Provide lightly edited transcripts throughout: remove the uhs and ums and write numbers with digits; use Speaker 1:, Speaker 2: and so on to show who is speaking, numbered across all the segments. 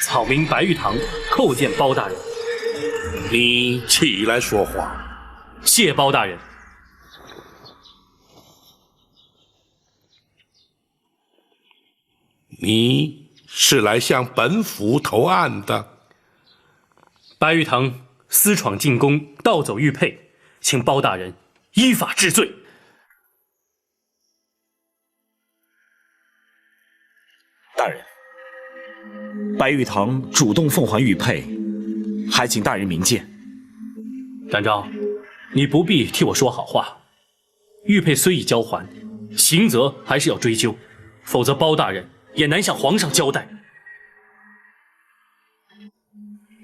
Speaker 1: 草民白玉堂叩见包大人。
Speaker 2: 你起来说话。
Speaker 1: 谢包大人。
Speaker 2: 你是来向本府投案的？
Speaker 1: 白玉堂私闯进宫，盗走玉佩，请包大人依法治罪。
Speaker 3: 大人，白玉堂主动奉还玉佩，还请大人明鉴。
Speaker 1: 展昭，你不必替我说好话。玉佩虽已交还，刑责还是要追究，否则包大人也难向皇上交代。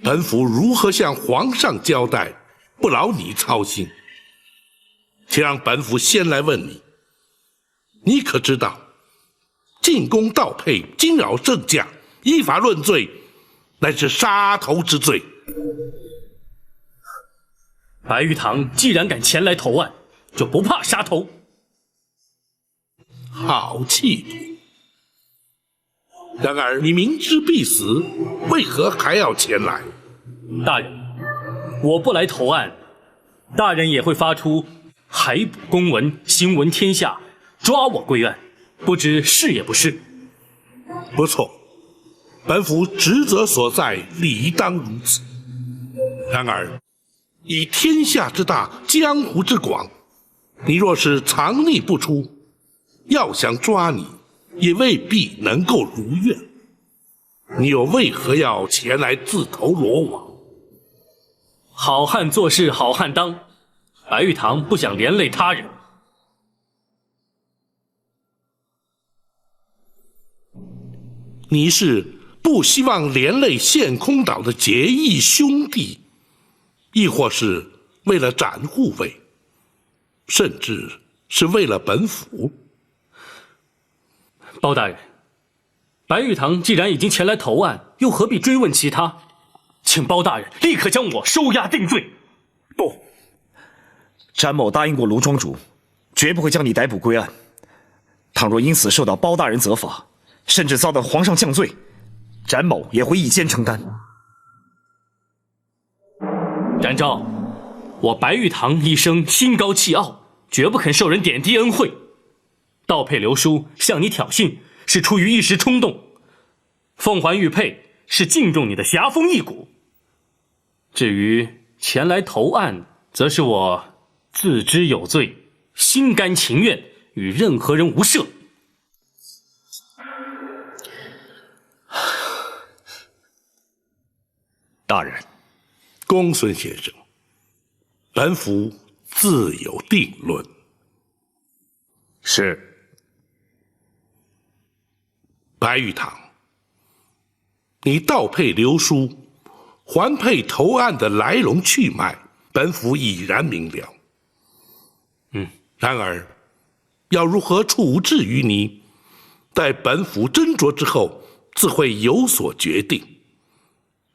Speaker 2: 本府如何向皇上交代，不劳你操心。且让本府先来问你，你可知道，进宫盗佩、惊扰圣驾，依法论罪，乃是杀头之罪。
Speaker 1: 白玉堂既然敢前来投案，就不怕杀头。
Speaker 2: 好气度！然而你明知必死，为何还要前来？
Speaker 1: 大人，我不来投案，大人也会发出海捕公文，新闻天下，抓我归案，不知是也不是？
Speaker 2: 不错，本府职责所在，理当如此。然而，以天下之大，江湖之广，你若是藏匿不出，要想抓你，也未必能够如愿。你又为何要前来自投罗网？
Speaker 1: 好汉做事好汉当，白玉堂不想连累他人。
Speaker 2: 你是不希望连累陷空岛的结义兄弟，亦或是为了展护卫，甚至是为了本府？
Speaker 1: 包大人，白玉堂既然已经前来投案，又何必追问其他？请包大人立刻将我收押定罪。
Speaker 3: 不，詹某答应过卢庄主，绝不会将你逮捕归案。倘若因此受到包大人责罚，甚至遭到皇上降罪，詹某也会一肩承担。
Speaker 1: 展昭，我白玉堂一生心高气傲，绝不肯受人点滴恩惠。盗佩流书向你挑衅，是出于一时冲动；奉还玉佩是敬重你的侠风义骨。至于前来投案，则是我自知有罪，心甘情愿与任何人无涉。
Speaker 3: 大人，
Speaker 2: 公孙先生，本府自有定论。
Speaker 3: 是。
Speaker 2: 白玉堂，你盗佩流书，还佩投案的来龙去脉，本府已然明了。然而，要如何处置于你，待本府斟酌之后，自会有所决定。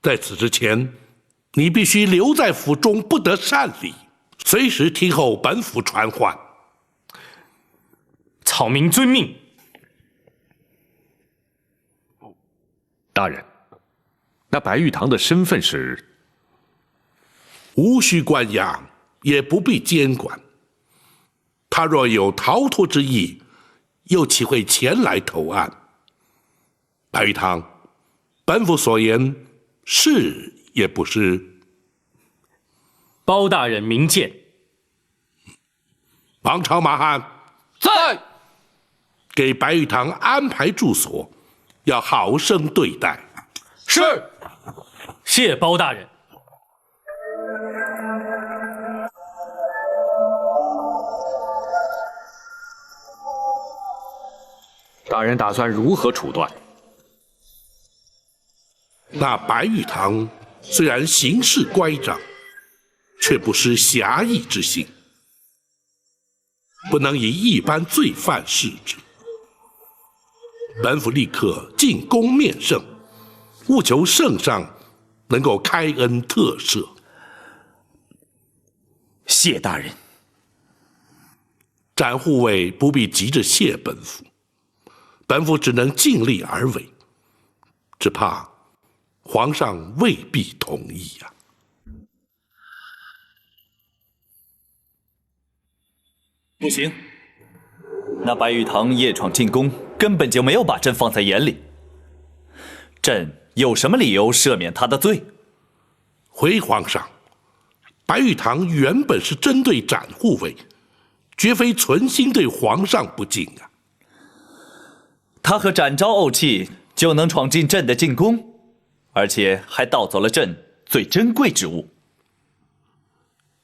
Speaker 2: 在此之前，你必须留在府中，不得擅离，随时听候本府传唤。
Speaker 1: 草民遵命。
Speaker 4: 大人，那白玉堂的身份是？
Speaker 2: 无需关押，也不必监管。他若有逃脱之意，又岂会前来投案？白玉堂，本府所言是也不是？
Speaker 1: 包大人明鉴。
Speaker 2: 王朝马汉
Speaker 1: 在。
Speaker 2: 给白玉堂安排住所，要好生对待。
Speaker 1: 是。谢包大人。
Speaker 4: 大人打算如何处断？
Speaker 2: 那白玉堂虽然行事乖张，却不失侠义之心，不能以一般罪犯视之。本府立刻进宫面圣，务求圣上能够开恩特赦。
Speaker 3: 谢大人。
Speaker 2: 展护卫不必急着谢本府，本府只能尽力而为。只怕皇上未必同意呀。
Speaker 5: 不行，那白玉堂夜闯进宫，根本就没有把朕放在眼里。朕有什么理由赦免他的罪？
Speaker 2: 回皇上，白玉堂原本是针对展护卫，绝非存心对皇上不敬啊。
Speaker 5: 他和展昭怄气，就能闯进朕的禁宫，而且还盗走了朕最珍贵之物。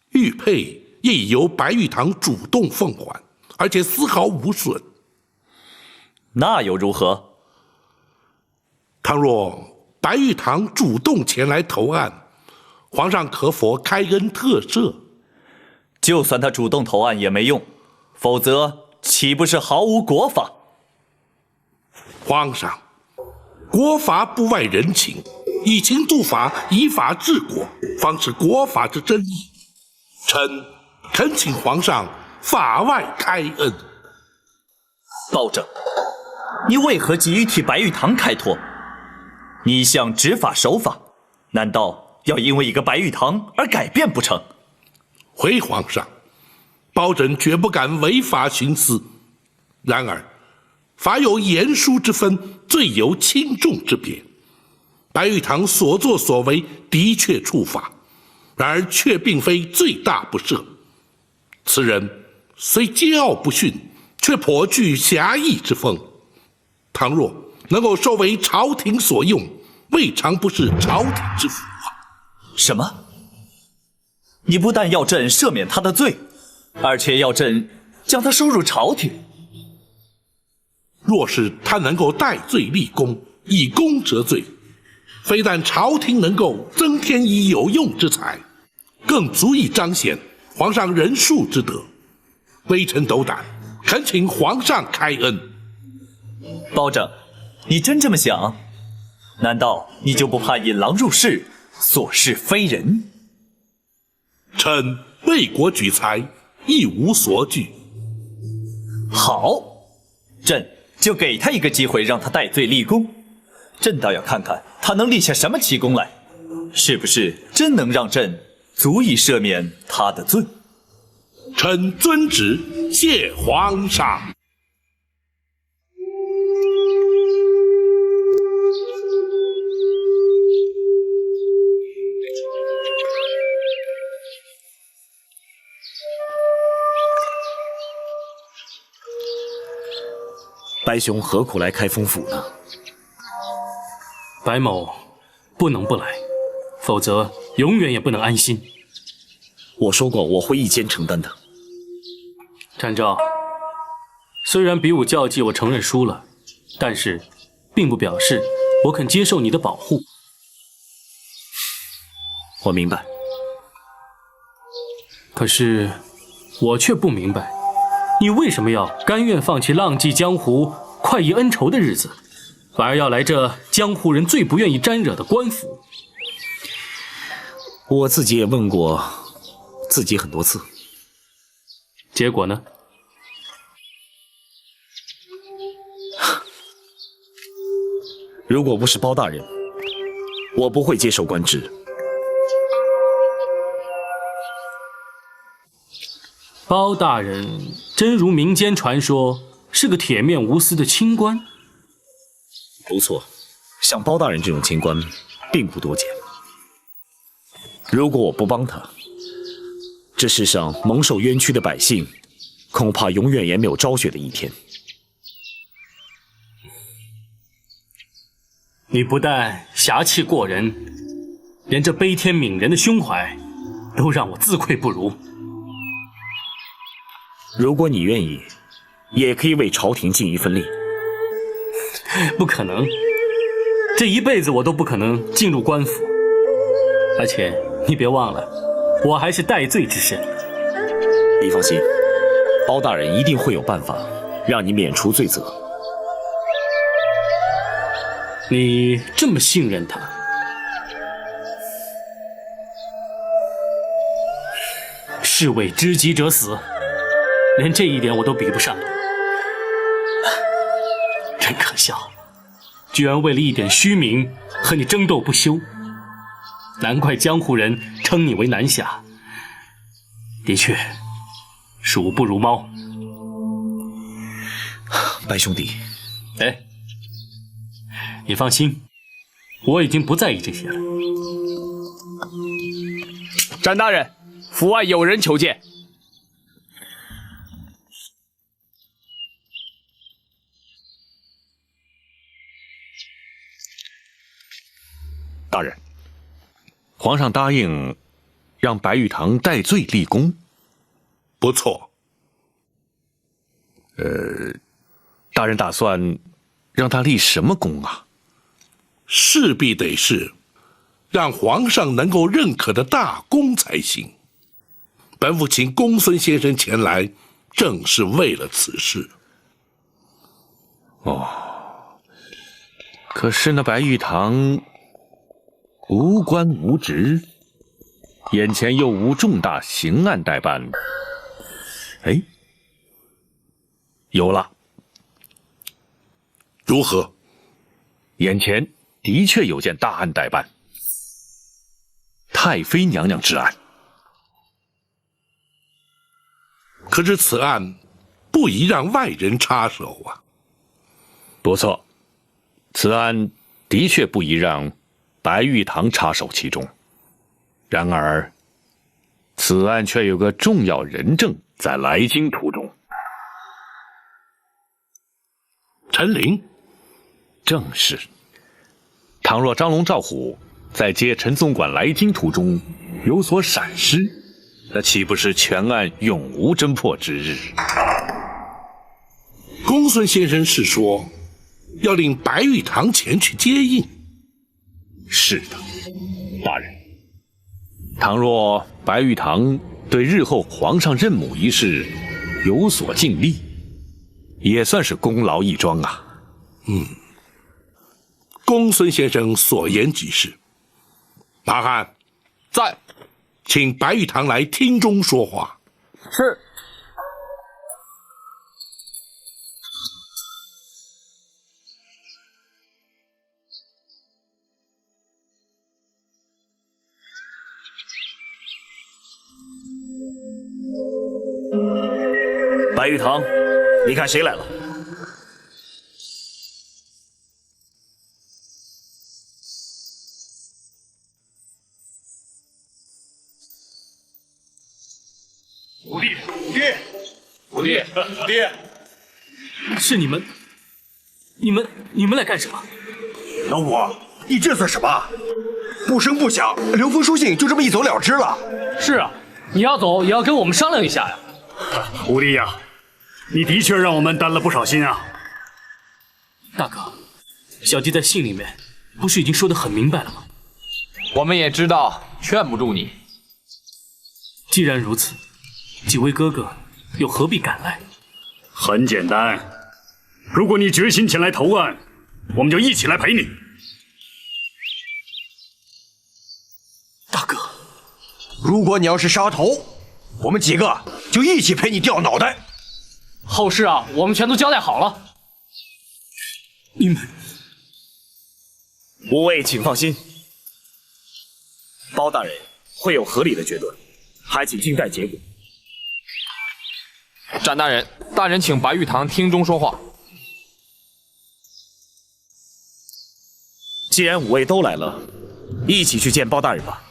Speaker 2: 玉佩也已由白玉堂主动奉还，而且丝毫无损。
Speaker 5: 那又如何？
Speaker 2: 倘若白玉堂主动前来投案，皇上可否开恩特赦？
Speaker 5: 就算他主动投案也没用，否则岂不是毫无国法？
Speaker 2: 皇上，国法不外人情，以情度法，以法治国，方是国法之真意。臣恳请皇上法外开恩。
Speaker 5: 暴政，你为何急于替白玉堂开脱？你一向执法守法，难道要因为一个白玉堂而改变不成？
Speaker 2: 回皇上，包拯绝不敢违法徇私。然而，法有严疏之分，罪有轻重之别。白玉堂所作所为的确触法，然而却并非罪大不赦。此人虽桀骜不驯，却颇具侠义之风。倘若能够收为朝廷所用，未尝不是朝廷之福啊！
Speaker 5: 什么？你不但要朕赦免他的罪，而且要朕将他收入朝廷。
Speaker 2: 若是他能够戴罪立功，以功折罪，非但朝廷能够增添以有用之才，更足以彰显皇上仁恕之德。微臣斗胆，恳请皇上开恩。
Speaker 5: 包拯，你真这么想？难道你就不怕引狼入室，所事非人？
Speaker 2: 臣为国举才，一无所惧。
Speaker 5: 好，朕就给他一个机会，让他戴罪立功。朕倒要看看他能立下什么奇功来，是不是真能让朕足以赦免他的罪？
Speaker 2: 臣遵旨，谢皇上。
Speaker 3: 白兄何苦来开封府呢？
Speaker 1: 白某不能不来，否则永远也不能安心。
Speaker 3: 我说过我会一肩承担的。
Speaker 1: 展昭，虽然比武较技我承认输了，但是并不表示我肯接受你的保护。
Speaker 3: 我明白。
Speaker 1: 可是我却不明白，你为什么要甘愿放弃浪迹江湖、快意恩仇的日子，反而要来这江湖人最不愿意沾惹的官府？
Speaker 3: 我自己也问过自己很多次，
Speaker 1: 结果呢？
Speaker 3: 如果不是包大人，我不会接受官职。
Speaker 1: 包大人真如民间传说，是个铁面无私的清官？
Speaker 3: 不错，像包大人这种清官并不多见。如果我不帮他，这世上蒙受冤屈的百姓，恐怕永远也没有昭雪的一天。
Speaker 1: 你不但侠气过人，连这悲天悯人的胸怀，都让我自愧不如。
Speaker 3: 如果你愿意，也可以为朝廷尽一份力。
Speaker 1: 不可能，这一辈子我都不可能进入官府。而且你别忘了，我还是戴罪之身。
Speaker 3: 你放心，包大人一定会有办法让你免除罪责。
Speaker 1: 你这么信任他？士为知己者死，连这一点我都比不上。真可笑，居然为了一点虚名，和你争斗不休，难怪江湖人称你为南侠。的确，鼠不如猫。
Speaker 3: 白兄弟，
Speaker 1: 哎，你放心，我已经不在意这些了。
Speaker 6: 詹大人，府外有人求见。
Speaker 4: 大人，皇上答应让白玉堂戴罪立功。
Speaker 2: 不错。
Speaker 4: 大人打算让他立什么功啊？
Speaker 2: 势必得是让皇上能够认可的大功才行。本府请公孙先生前来，正是为了此事。
Speaker 4: 可是那白玉堂无官无职，眼前又无重大刑案待办。哎，有了！
Speaker 2: 如何？
Speaker 4: 眼前的确有件大案待办，太妃娘娘之案。
Speaker 2: 可是此案不宜让外人插手啊。
Speaker 4: 不错，此案的确不宜让白玉堂插手其中。然而，此案却有个重要人证在来京途中。
Speaker 2: 陈琳，
Speaker 4: 正是。倘若张龙赵虎在接陈总管来京途中有所闪失，那岂不是全案永无侦破之日？
Speaker 2: 公孙先生是说要令白玉堂前去接应？
Speaker 4: 是的，大人。倘若白玉堂对日后皇上认母一事有所尽力，也算是功劳一桩啊。
Speaker 2: 公孙先生所言极是。马汉
Speaker 6: 在，
Speaker 2: 请白玉堂来厅中说话。
Speaker 6: 是。
Speaker 3: 白玉堂，你看谁来了？
Speaker 6: 五弟，
Speaker 1: 是你们来干什么？
Speaker 7: 老五，你这算什么？不声不响，刘封书信就这么一走了之了。
Speaker 1: 是啊，你要走也要跟我们商量一下呀。
Speaker 8: 五弟呀，你的确让我们担了不少心啊。
Speaker 1: 大哥，小弟在信里面不是已经说得很明白了吗？
Speaker 6: 我们也知道劝不住你。
Speaker 1: 既然如此，几位哥哥又何必赶来？
Speaker 8: 很简单，如果你决心前来投案，我们就一起来陪你。
Speaker 1: 大哥，
Speaker 7: 如果你要是杀头，我们几个就一起陪你掉脑袋。
Speaker 1: 后事啊，我们全都交代好了。你们
Speaker 3: 五位请放心，包大人会有合理的决断，还请静待结果。
Speaker 6: 詹大人，大人请白玉堂厅中说话。
Speaker 3: 既然五位都来了，一起去见包大人吧。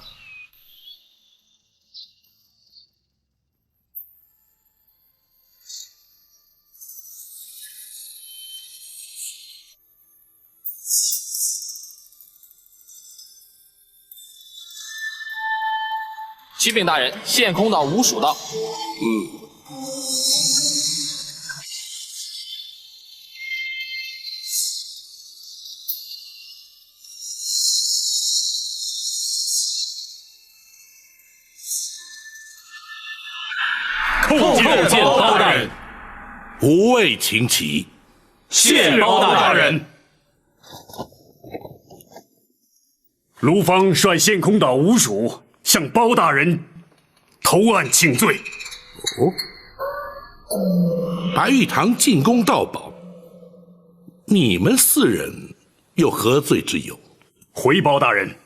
Speaker 6: 启禀大人，献空岛吴蜀道。
Speaker 8: 叩
Speaker 1: 见包大人。
Speaker 2: 五位请起。
Speaker 1: 谢包大人。
Speaker 8: 卢方率献空岛吴蜀向包大人投案请罪。
Speaker 2: 白玉堂进宫盗宝，你们四人有何罪之有？
Speaker 8: 回包大人，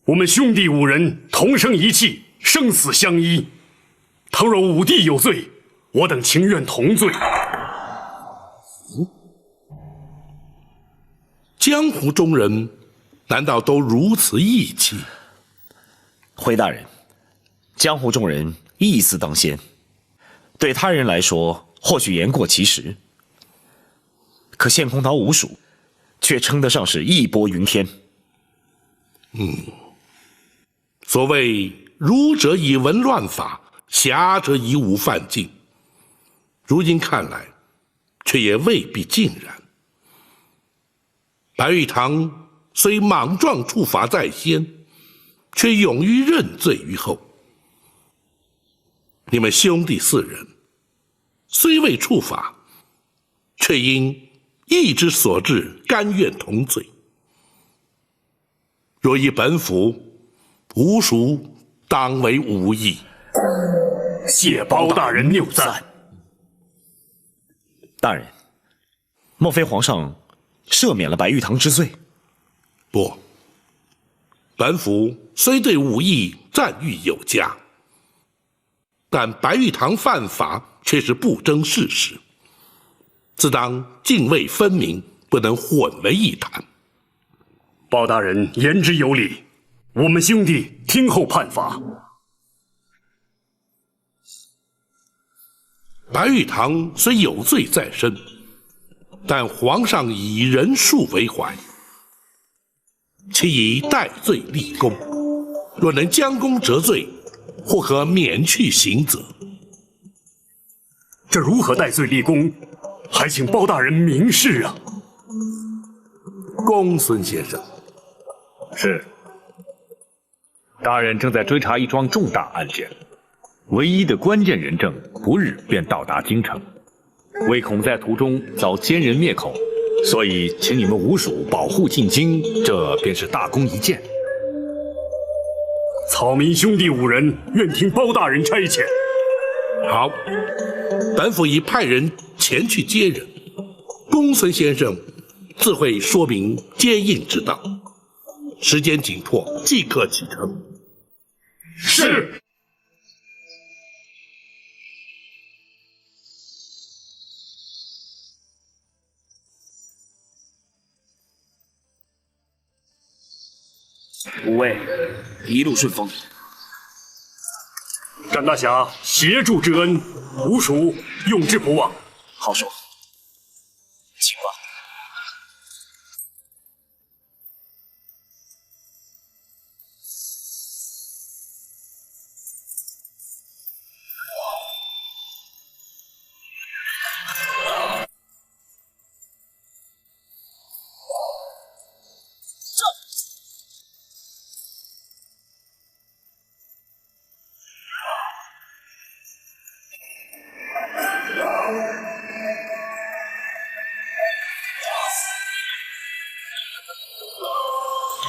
Speaker 8: 我们兄弟5人同生一气，生死相依。倘若武帝有罪，我等情愿同罪。
Speaker 2: 江湖中人难道都如此义气？
Speaker 3: 回大人，江湖中人义字当先，对他人来说或许言过其实，可献空岛五蜀却称得上是义薄云天。
Speaker 2: 所谓儒者以文乱法，侠者以武犯禁，如今看来，却也未必尽然。白玉堂虽莽撞处罚在先，却勇于认罪于后。你们兄弟4人，虽未处罚，却因义之所至，甘愿同罪。若依本府，吾属当为无义。
Speaker 8: 谢包大人谬赞。
Speaker 3: 大人，莫非皇上赦免了白玉堂之罪？
Speaker 2: 不，本府虽对武艺赞誉有加，但白玉堂犯法却是不争事实，自当泾渭分明，不能混为一谈。
Speaker 8: 包大人言之有理，我们兄弟听候判罚。
Speaker 2: 白玉堂虽有罪在身，但皇上以人数为怀，其以戴罪立功，若能将功折罪，或可免去刑责。
Speaker 8: 这如何戴罪立功？还请包大人明示啊！
Speaker 2: 公孙先生，
Speaker 4: 是。大人正在追查一桩重大案件，唯一的关键人证不日便到达京城，唯恐在途中遭奸人灭口，所以请你们五蜀保护进京，这便是大功一件。
Speaker 8: 草民兄弟5人愿听包大人差遣。
Speaker 2: 好，本府已派人前去接人，公孙先生自会说明接应之道。时间紧迫，即刻启程。
Speaker 8: 是。
Speaker 3: 五位一路顺风。
Speaker 8: 展大侠协助之恩，吾属永志不忘。
Speaker 3: 好说，请吧。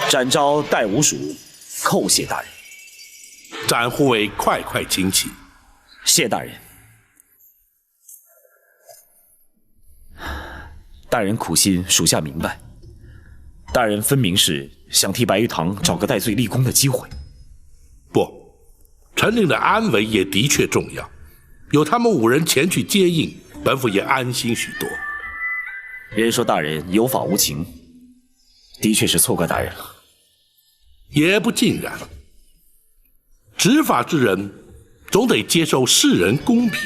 Speaker 3: 展昭代吾属叩谢大人。
Speaker 2: 展护卫快快请起。
Speaker 3: 谢大人。大人苦心，属下明白。大人分明是想替白玉堂找个戴罪立功的机会。
Speaker 2: 不，陈令的安危也的确重要，有他们5人前去接应，本府也安心许多。
Speaker 3: 人说大人有法无情，的确是错怪大人了。
Speaker 2: 也不尽然，执法之人总得接受世人公平，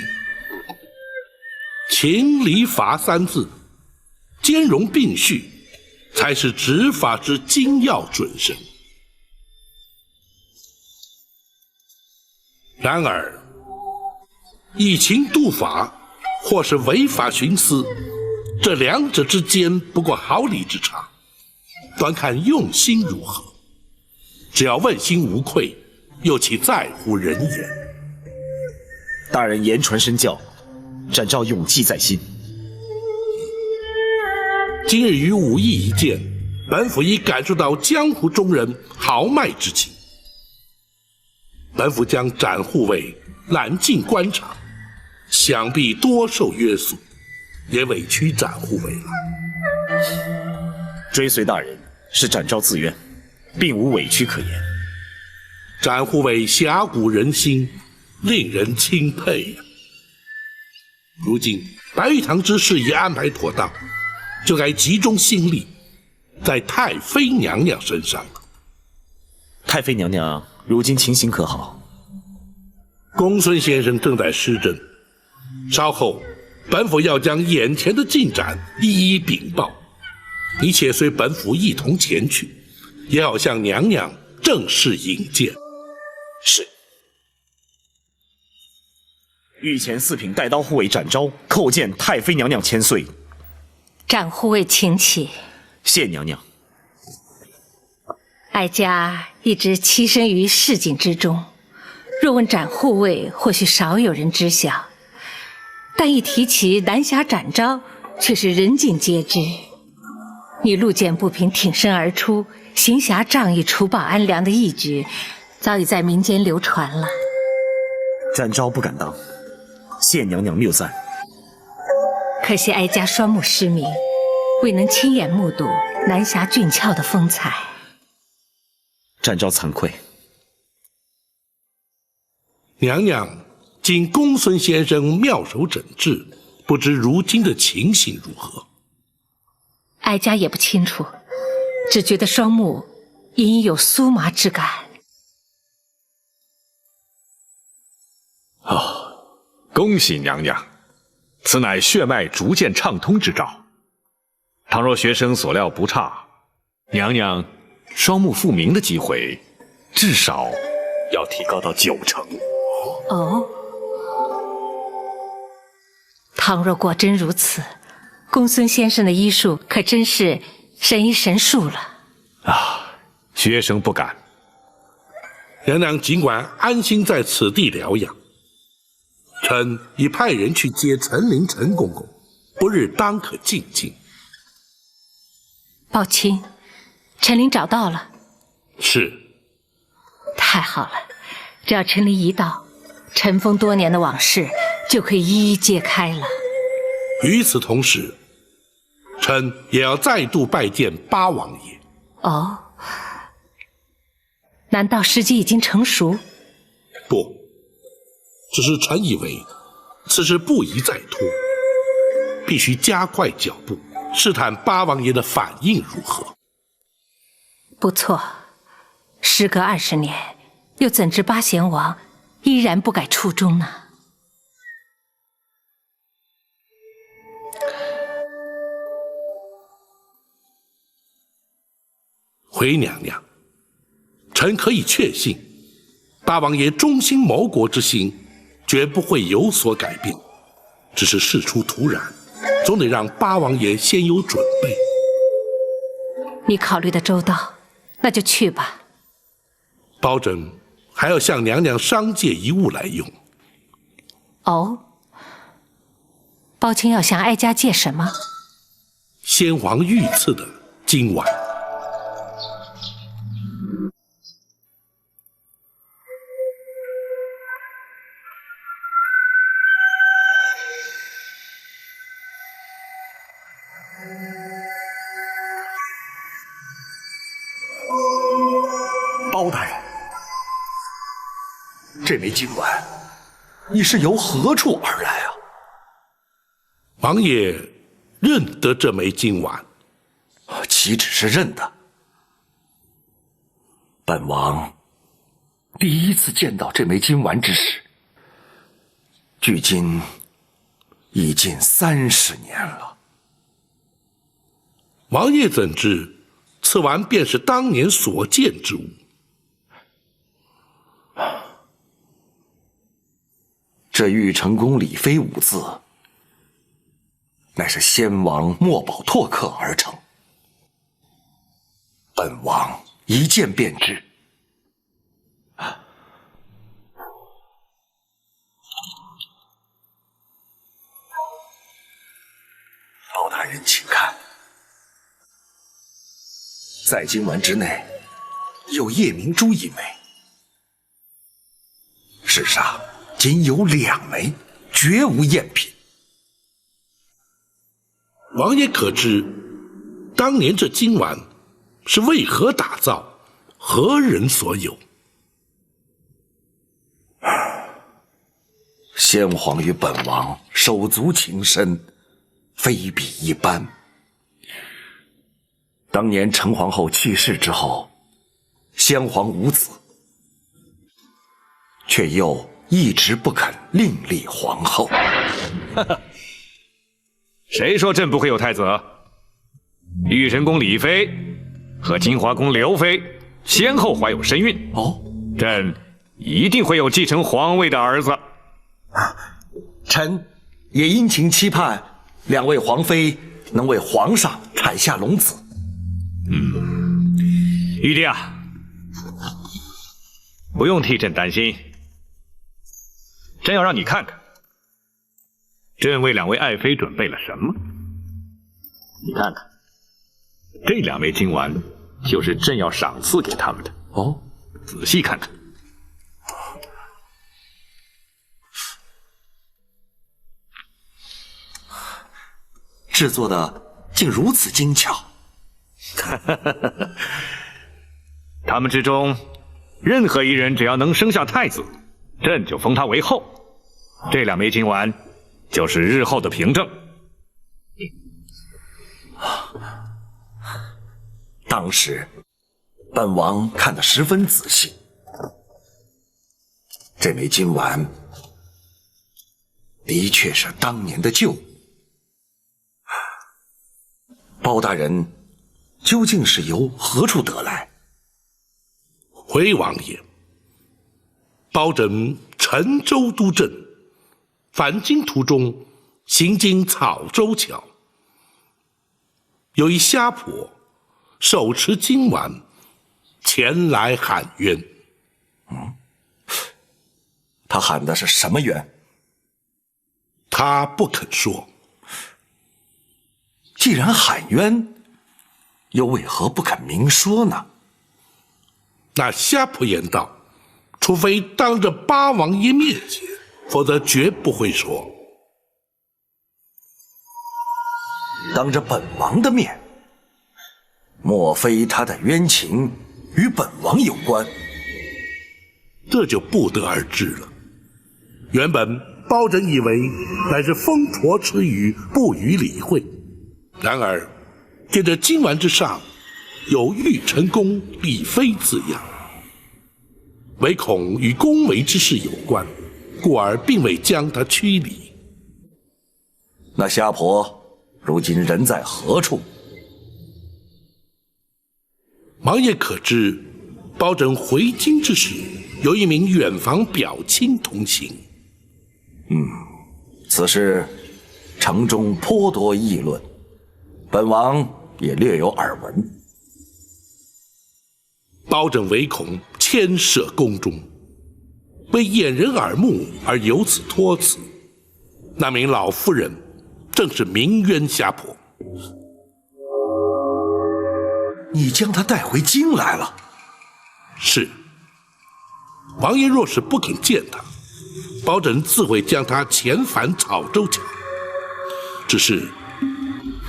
Speaker 2: 情理法3字兼容并蓄，才是执法之精要准绳。然而以情度法或是违法徇私，这两者之间不过毫厘之差，端看用心如何。只要问心无愧，又岂在乎人言？
Speaker 3: 大人言传身教，展昭永记在心。
Speaker 2: 今日与武艺一见，本府已感受到江湖中人豪迈之情。本府将展护卫揽进官场，想必多受约束，也委屈展护卫了。
Speaker 3: 追随大人是展昭自愿，并无委屈可言。
Speaker 2: 展护卫侠骨仁心，令人钦佩呀。如今白玉堂之事已安排妥当，就该集中心力在太妃娘娘身上了。
Speaker 3: 太妃娘娘如今情形可好？
Speaker 2: 公孙先生正在施政，稍后本府要将眼前的进展一一禀报。你且随本府一同前去，也好向娘娘正式引荐。
Speaker 3: 是。御前四品带刀护卫展昭叩见太妃娘娘千岁。
Speaker 9: 展护卫请起。
Speaker 3: 谢娘娘。
Speaker 9: 哀家一直栖身于市井之中，若问展护卫，或许少有人知晓，但一提起南侠展昭，却是人尽皆知。你路见不平挺身而出，行侠仗义、除暴安良的义举，早已在民间流传了。
Speaker 3: 展昭不敢当，谢娘娘谬赞。
Speaker 9: 可惜哀家双目失明，未能亲眼目睹南侠俊俏的风采。
Speaker 3: 展昭惭愧。
Speaker 2: 娘娘，经公孙先生妙手诊治，不知如今的情形如何？
Speaker 9: 哀家也不清楚，只觉得双目隐有酥麻之感。
Speaker 4: 恭喜娘娘，此乃血脉逐渐畅通之兆。倘若学生所料不差，娘娘双目复明的机会，至少要提高到90%。
Speaker 9: 哦，倘若果真如此，公孙先生的医术可真是神医神术了。
Speaker 4: 学生不敢。
Speaker 2: 娘娘尽管安心在此地疗养，臣已派人去接陈琳陈公公，不日当可进京。
Speaker 9: 宝卿，陈琳找到了。
Speaker 2: 是。
Speaker 9: 太好了，只要陈琳一到，尘封多年的往事就可以一一揭开了。
Speaker 2: 与此同时，臣也要再度拜见八王爷。
Speaker 9: 哦，难道时机已经成熟？
Speaker 2: 不，只是臣以为此事不宜再拖，必须加快脚步，试探八王爷的反应如何。
Speaker 9: 不错，时隔20年，又怎知八贤王依然不改初衷呢？
Speaker 2: 回娘娘，臣可以确信，八王爷忠心谋国之心绝不会有所改变，只是事出突然，总得让八王爷先有准备。
Speaker 9: 你考虑的周到，那就去吧。
Speaker 2: 包拯还要向娘娘商借一物来用。
Speaker 9: 哦，包卿要向哀家借什么？
Speaker 2: 先皇御赐的金碗。
Speaker 7: 包大人，这枚金碗，你是由何处而来啊？
Speaker 2: 王爷认得这枚金碗？
Speaker 7: 岂止是认得，本王第一次见到这枚金丸之时，距今已近30年了。
Speaker 2: 王爷怎知此丸便是当年所见之物？
Speaker 7: 这玉成宫李妃5字，乃是先王墨宝拓刻而成，本王一见便知。包大人，请看，在金丸之内有夜明珠1枚，世上仅有2枚，绝无赝品。
Speaker 2: 王爷可知，当年这金丸是为何打造，何人所有？
Speaker 7: 先皇与本王手足情深，非比一般。当年陈皇后去世之后，先皇无子，却又一直不肯另立皇后。
Speaker 4: 谁说朕不会有太子？玉神宫李妃和金华宫刘妃先后怀有身孕，朕一定会有继承皇位的儿子。
Speaker 7: 臣也殷勤期盼两位皇妃能为皇上产下龙子。
Speaker 4: 玉帝啊，不用替朕担心，朕要让你看看，朕为两位爱妃准备了什么。你看看，这2枚金丸就是朕要赏赐给他们的。仔细看看。
Speaker 7: 制作的竟如此精巧。
Speaker 4: 他们之中，任何一人只要能生下太子，朕就封他为后。这2枚金丸就是日后的凭证。
Speaker 7: 当时本王看得十分仔细，这枚金丸的确是当年的旧物。包大人究竟是由何处得来？
Speaker 2: 回王爷，包拯沉舟督政，返京途中行经草洲桥，有一虾婆手持金丸前来喊冤。
Speaker 7: 他喊的是什么冤？
Speaker 2: 他不肯说。
Speaker 7: 既然喊冤，又为何不肯明说呢？
Speaker 2: 那虾婆言道：除非当着八王爷面前，否则绝不会说。
Speaker 7: 当着本王的面，莫非他的冤情与本王有关？
Speaker 2: 这就不得而知了。原本包拯以为乃是风箔之语，不予理会。然而见这金丸之上有玉成宫李妃字样，唯恐与宫闱之事有关，故而并未将他驱离。
Speaker 7: 那虾婆如今人在何处？
Speaker 2: 王爷可知，包拯回京之时，有一名远房表亲同行。
Speaker 7: 此事城中颇多议论，本王也略有耳闻。
Speaker 2: 包拯唯恐牵涉宫中，为掩人耳目而由此托辞。那名老妇人正是鸣冤虾婆。
Speaker 7: 你将她带回京来了？
Speaker 2: 是。王爷若是不肯见她，包拯自会将她遣返草洲桥。只是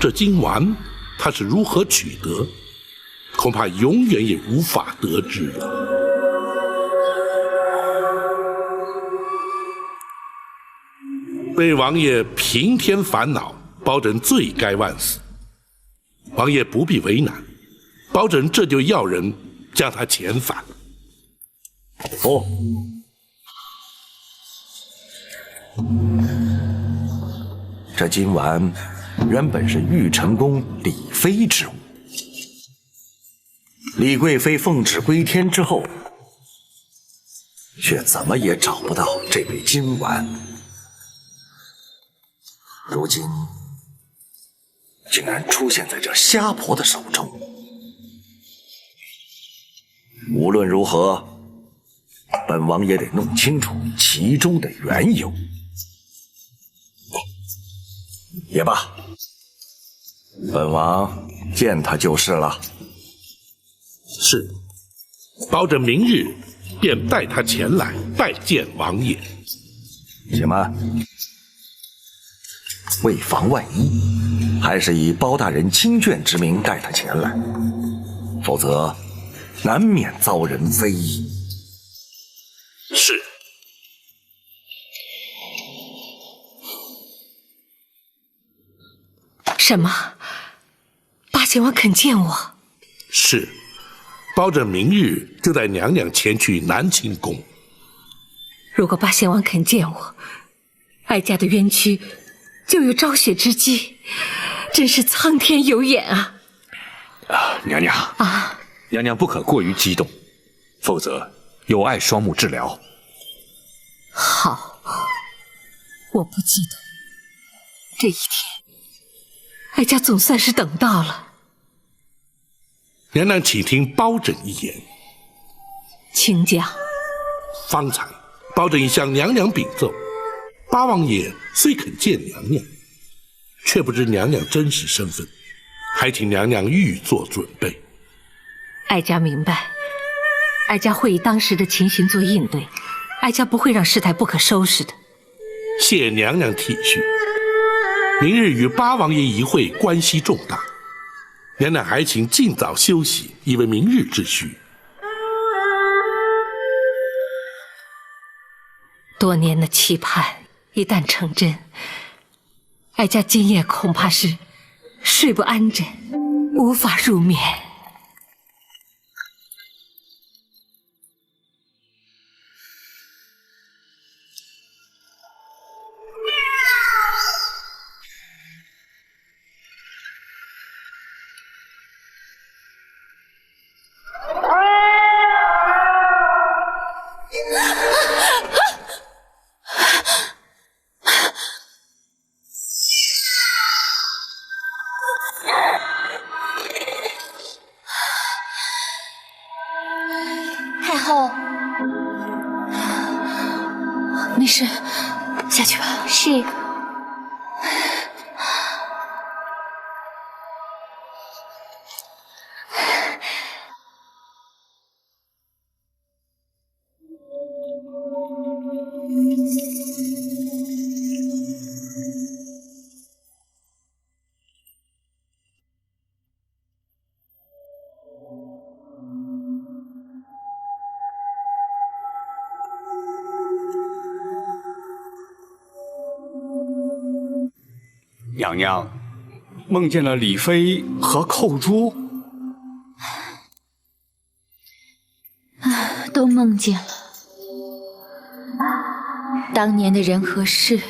Speaker 2: 这金丸他是如何取得，恐怕永远也无法得知了。为王爷平添烦恼，包拯罪该万死。王爷不必为难，包拯这就要人将他遣返。
Speaker 7: 这金丸原本是玉成宫李妃之物，李贵妃奉旨归天之后，却怎么也找不到这枚金丸。如今竟然出现在这虾婆的手中。无论如何，本王也得弄清楚其中的缘由。也罢，本王见他就是了。
Speaker 2: 是，包拯明日便带他前来拜见王爷。
Speaker 7: 且慢，为防万一，还是以包大人亲眷之名带他前来，否则难免遭人非议。
Speaker 2: 是。
Speaker 9: 什么？8贤王肯见我？
Speaker 2: 是，包拯明日就带娘娘前去南清宫。
Speaker 9: 如果8贤王肯见我，哀家的冤屈就有昭雪之机，真是苍天有眼啊！
Speaker 4: 娘娘
Speaker 9: 啊，
Speaker 4: 娘娘不可过于激动，否则有碍双目治疗。
Speaker 9: 好，我不激动。这一天，哀家总算是等到了。
Speaker 2: 娘娘，请听包拯一言。
Speaker 9: 请讲。
Speaker 2: 方才包拯已向娘娘禀奏，八王爷虽肯见娘娘，却不知娘娘真实身份，还请娘娘预做准备。
Speaker 9: 哀家明白，哀家会以当时的情形做应对，哀家不会让事态不可收拾的。
Speaker 2: 谢娘娘体恤。明日与八王爷一会，关系重大，娘娘还请尽早休息，以为明日之需。
Speaker 9: 多年的期盼一旦成真，哀家今夜恐怕是睡不安枕，无法入眠。
Speaker 10: 太后，
Speaker 9: 没事，下去吧。
Speaker 10: 是。
Speaker 11: 娘娘梦见了李妃和寇珠，
Speaker 10: 都梦见了。当年的人和事，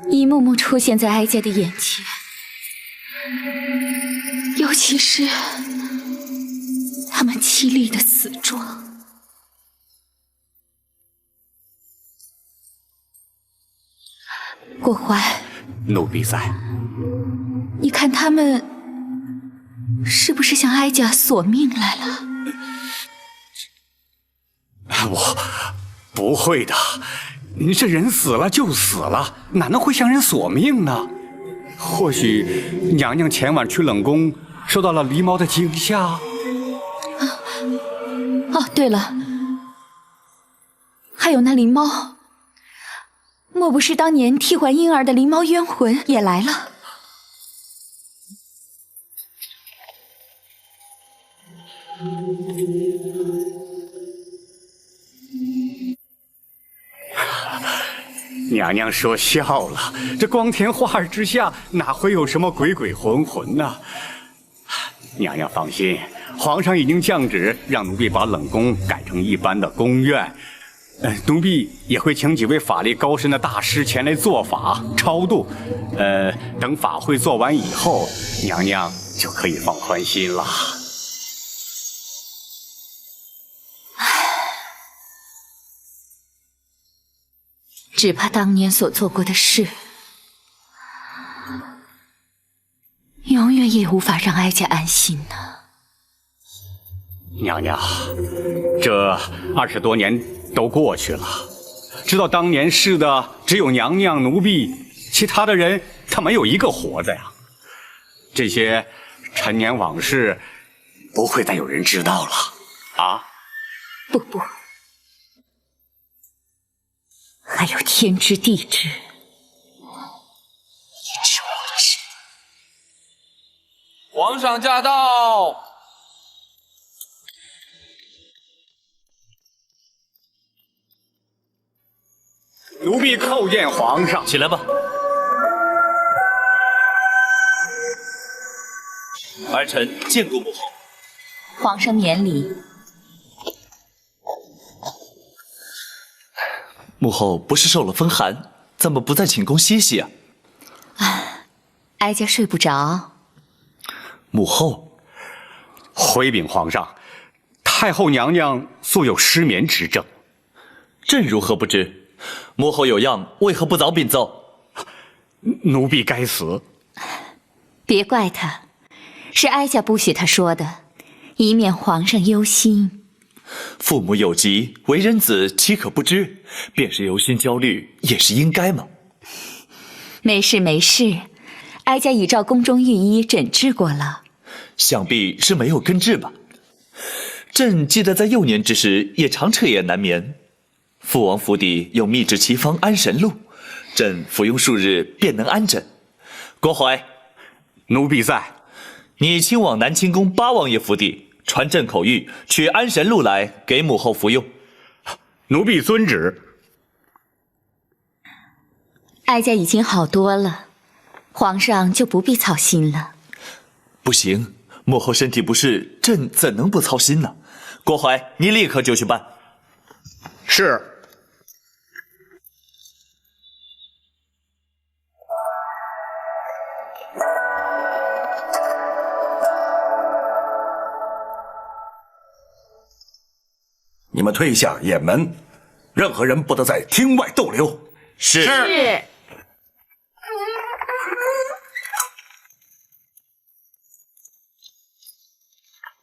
Speaker 10: 一幕幕出现在哀家的眼前，尤其是他们凄厉的死状。郭淮，
Speaker 11: 奴婢在。
Speaker 10: 你看他们是不是向哀家索命来了？
Speaker 11: 我不会的，您这人死了就死了，哪能会向人索命呢？或许娘娘前晚去冷宫，受到了狸猫的惊吓。
Speaker 10: 哦，对了，还有那狸猫，莫不是当年替换婴儿的狸猫冤魂也来了？
Speaker 11: 娘娘说笑了，这光天化日之下，哪会有什么鬼鬼魂魂呢？娘娘放心，皇上已经降旨，让奴婢把冷宫改成一般的宫院。奴婢也会请几位法力高深的大师前来做法超度。等法会做完以后，娘娘就可以放宽心了。
Speaker 10: 只怕当年所做过的事，永远也无法让哀家安心呢。
Speaker 11: 娘娘，这20多年都过去了，知道当年事的只有娘娘、奴婢，其他的人他没有一个活的呀。这些陈年往事，不会再有人知道了啊！
Speaker 10: 不，还有天知地知，也只我知。
Speaker 6: 皇上驾到！
Speaker 11: 奴婢叩见皇上。
Speaker 5: 起来吧。儿臣见过母后。
Speaker 10: 皇上免礼。
Speaker 5: 母后不是受了风寒，怎么不在寝宫歇息啊？
Speaker 10: 哀家睡不着。
Speaker 5: 母后，
Speaker 11: 回禀皇上，太后娘娘素有失眠之症。
Speaker 5: 朕如何不知？母后有恙，为何不早禀奏？
Speaker 11: 奴婢该死。
Speaker 10: 别怪他，是哀家不许他说的，以免皇上忧心。
Speaker 5: 父母有疾，为人子岂可不知？便是忧心焦虑，也是应该嘛。
Speaker 10: 没事没事，哀家已照宫中御医诊治过了。
Speaker 5: 想必是没有根治吧？朕记得在幼年之时，也常彻夜难眠。父王府邸有秘制奇方安神露，朕服用数日便能安枕。郭槐，
Speaker 11: 奴婢在。
Speaker 5: 你亲往南清宫八王爷府邸，传朕口谕，取安神露来给母后服用。
Speaker 11: 奴婢遵旨。
Speaker 10: 哀家已经好多了，皇上就不必操心了。
Speaker 5: 不行，母后身体不适，朕怎能不操心呢？郭槐，你立刻就去办。
Speaker 11: 是。
Speaker 7: 你们退下掩门，任何人不得在厅外逗留。
Speaker 5: 是。
Speaker 10: 是。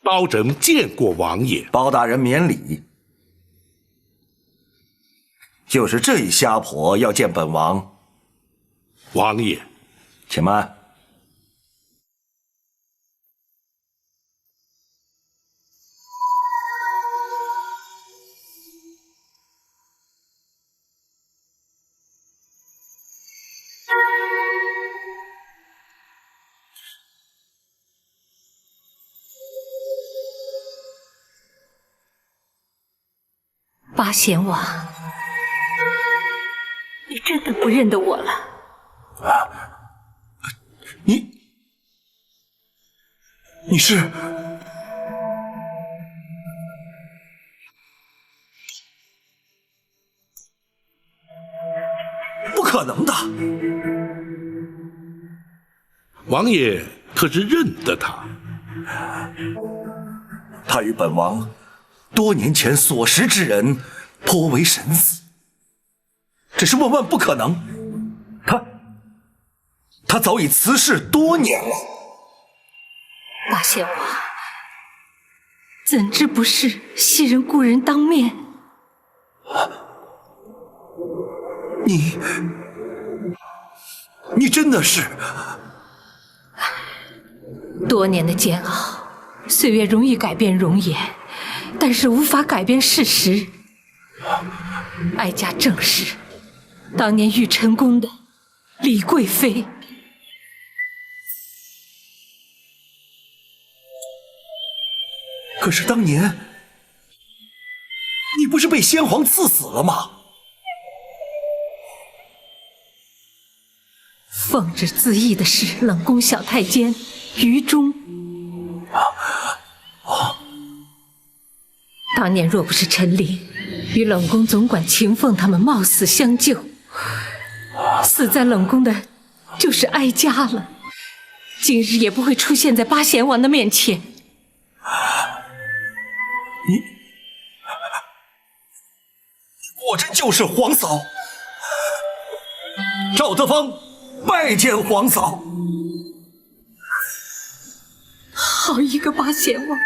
Speaker 2: 包拯见过王爷。
Speaker 7: 包大人免礼。就是这一瞎婆要见本王。
Speaker 2: 王爷，
Speaker 7: 且慢。
Speaker 9: 八贤王，你真的不认得我了？
Speaker 7: 你是？不可能的！
Speaker 2: 王爷可是认得他？
Speaker 7: 他与本王多年前所识之人颇为神似，只是万万不可能。他早已辞世多年了。
Speaker 9: 八贤王，怎知不是昔人故人当面？
Speaker 7: 你真的是？
Speaker 9: 多年的煎熬，岁月容易改变容颜，但是无法改变事实。哀家正是当年玉成宫的李贵妃。
Speaker 7: 可是当年你不是被先皇赐死了吗？
Speaker 9: 奉旨自缢的是冷宫小太监于忠。当年若不是陈琳与冷宫总管秦凤他们冒死相救，死在冷宫的就是哀家了，今日也不会出现在八贤王的面前。
Speaker 7: 你果真就是皇嫂。赵德芳拜见皇嫂。
Speaker 9: 好一个八贤王，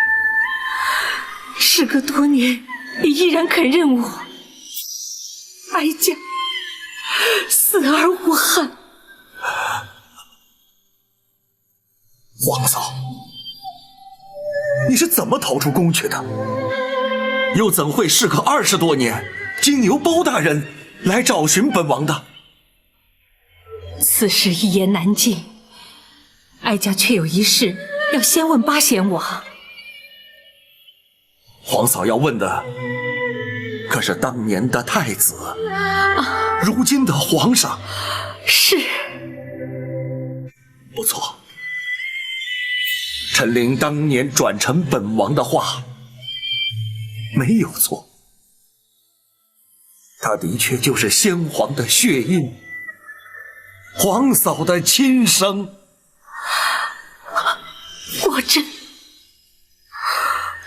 Speaker 9: 时隔多年，你依然肯认我。哀家死而无憾。
Speaker 7: 皇嫂，你是怎么逃出宫去的？又怎会事隔20多年，经由包大人来找寻本王的？
Speaker 9: 此事一言难尽，哀家却有一事要先问八贤王。
Speaker 7: 皇嫂要问的可是当年的太子，如今的皇上。
Speaker 9: 是。
Speaker 7: 不错，陈琳当年转承本王的话没有错，他的确就是先皇的血印，皇嫂的亲生。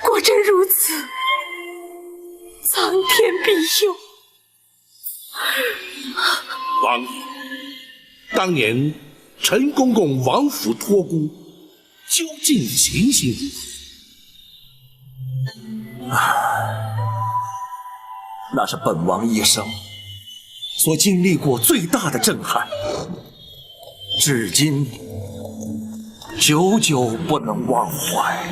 Speaker 9: 果真如此，苍天庇佑。
Speaker 2: 王爷，当年陈公公王府托孤，究竟情形如何？
Speaker 7: 那是本王一生所经历过最大的震撼，至今久久不能忘怀。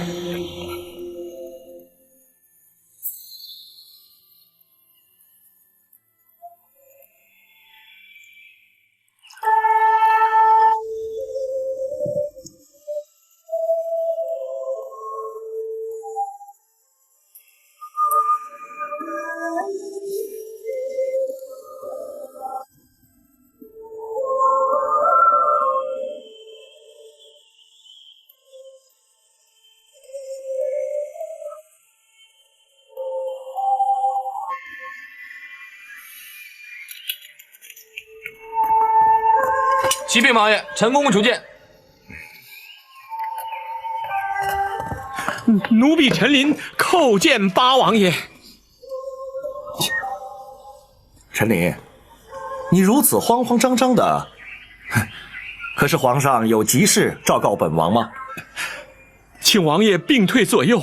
Speaker 6: 启禀王爷，陈公公求见。
Speaker 12: 奴婢陈琳叩见八王爷。
Speaker 7: 陈琳，你如此慌慌张张的，可是皇上有急事昭告本王吗？
Speaker 12: 请王爷并退左右。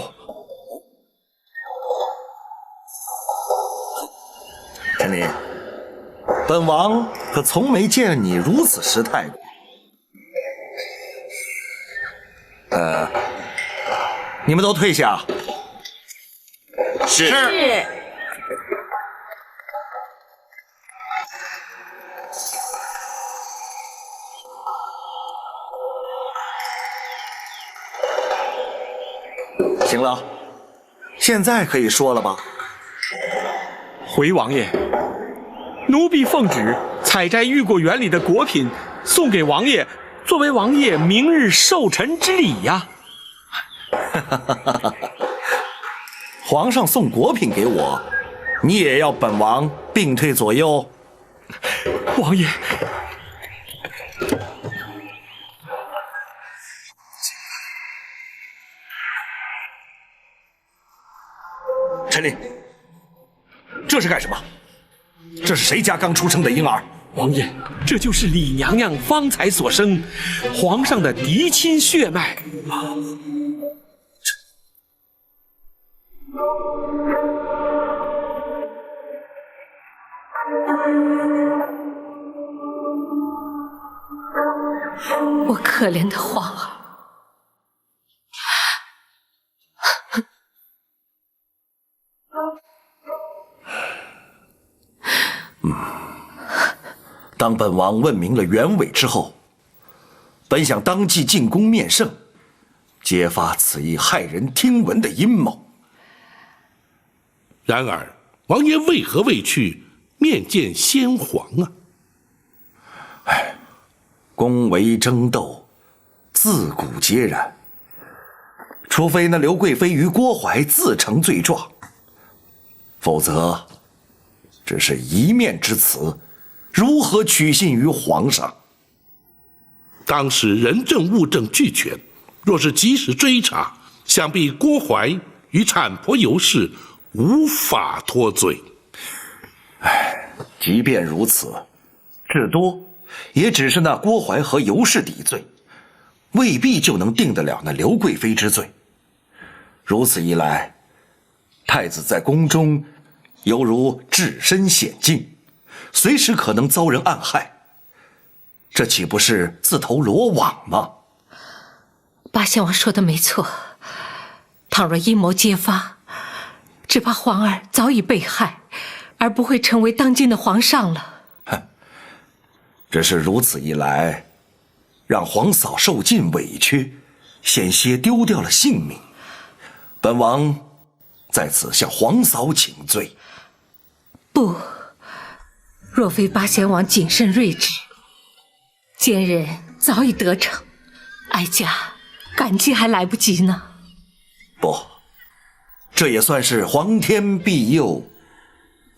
Speaker 7: 陈琳，本王可从没见你如此失态过。你们都退下。
Speaker 10: 是。
Speaker 7: 行了，现在可以说了吧？
Speaker 12: 回王爷，奴婢奉旨采摘御果园里的果品，送给王爷，作为王爷明日寿辰之礼呀。
Speaker 7: 皇上送果品给我，你也要本王并退左右？
Speaker 12: 王爷，
Speaker 7: 陈琳，这是干什么？这是谁家刚出生的婴儿？
Speaker 12: 王爷，这就是李娘娘方才所生，皇上的嫡亲血脉。
Speaker 9: 我可怜的皇儿，
Speaker 7: 当本王问明了原委之后，本想当即进宫面圣，揭发此一骇人听闻的阴谋。
Speaker 2: 然而，王爷为何未去面见先皇啊？
Speaker 7: 宫闱争斗，自古皆然。除非那刘贵妃与郭槐自成罪状，否则只是一面之词，如何取信于皇上？
Speaker 2: 当时人证物证俱全，若是及时追查，想必郭槐与产婆尤氏无法脱罪。
Speaker 7: 即便如此，至多也只是那郭槐和尤氏抵罪，未必就能定得了那刘贵妃之罪。如此一来，太子在宫中犹如置身险境，随时可能遭人暗害，这岂不是自投罗网吗？
Speaker 9: 八贤王说的没错，倘若阴谋揭发，只怕皇儿早已被害，而不会成为当今的皇上了。
Speaker 7: 只是如此一来，让皇嫂受尽委屈，险些丢掉了性命，本王在此向皇嫂请罪。
Speaker 9: 不，若非八贤王谨慎睿智，奸人早已得逞，哀家感激还来不及呢。
Speaker 7: 不，这也算是皇天庇佑。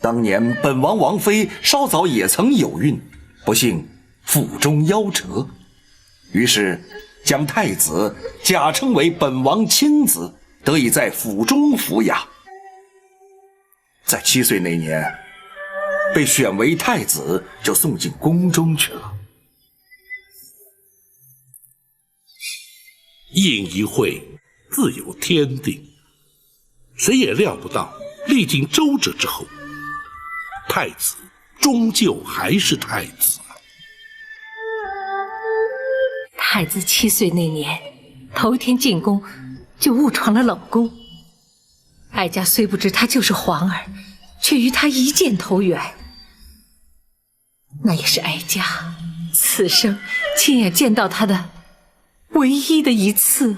Speaker 7: 当年本王王妃稍早也曾有孕，不幸腹中夭折，于是将太子假称为本王亲子，得以在府中抚养。在7岁那年，被选为太子，就送进宫中去了。
Speaker 2: 应一会自有天定，谁也料不到，历经周折之后，太子终究还是太子。
Speaker 9: 太子7岁那年，头一天进宫就误闯了冷宫。哀家虽不知他就是皇儿，却与他一箭投缘。那也是哀家此生亲眼见到他的唯一的一次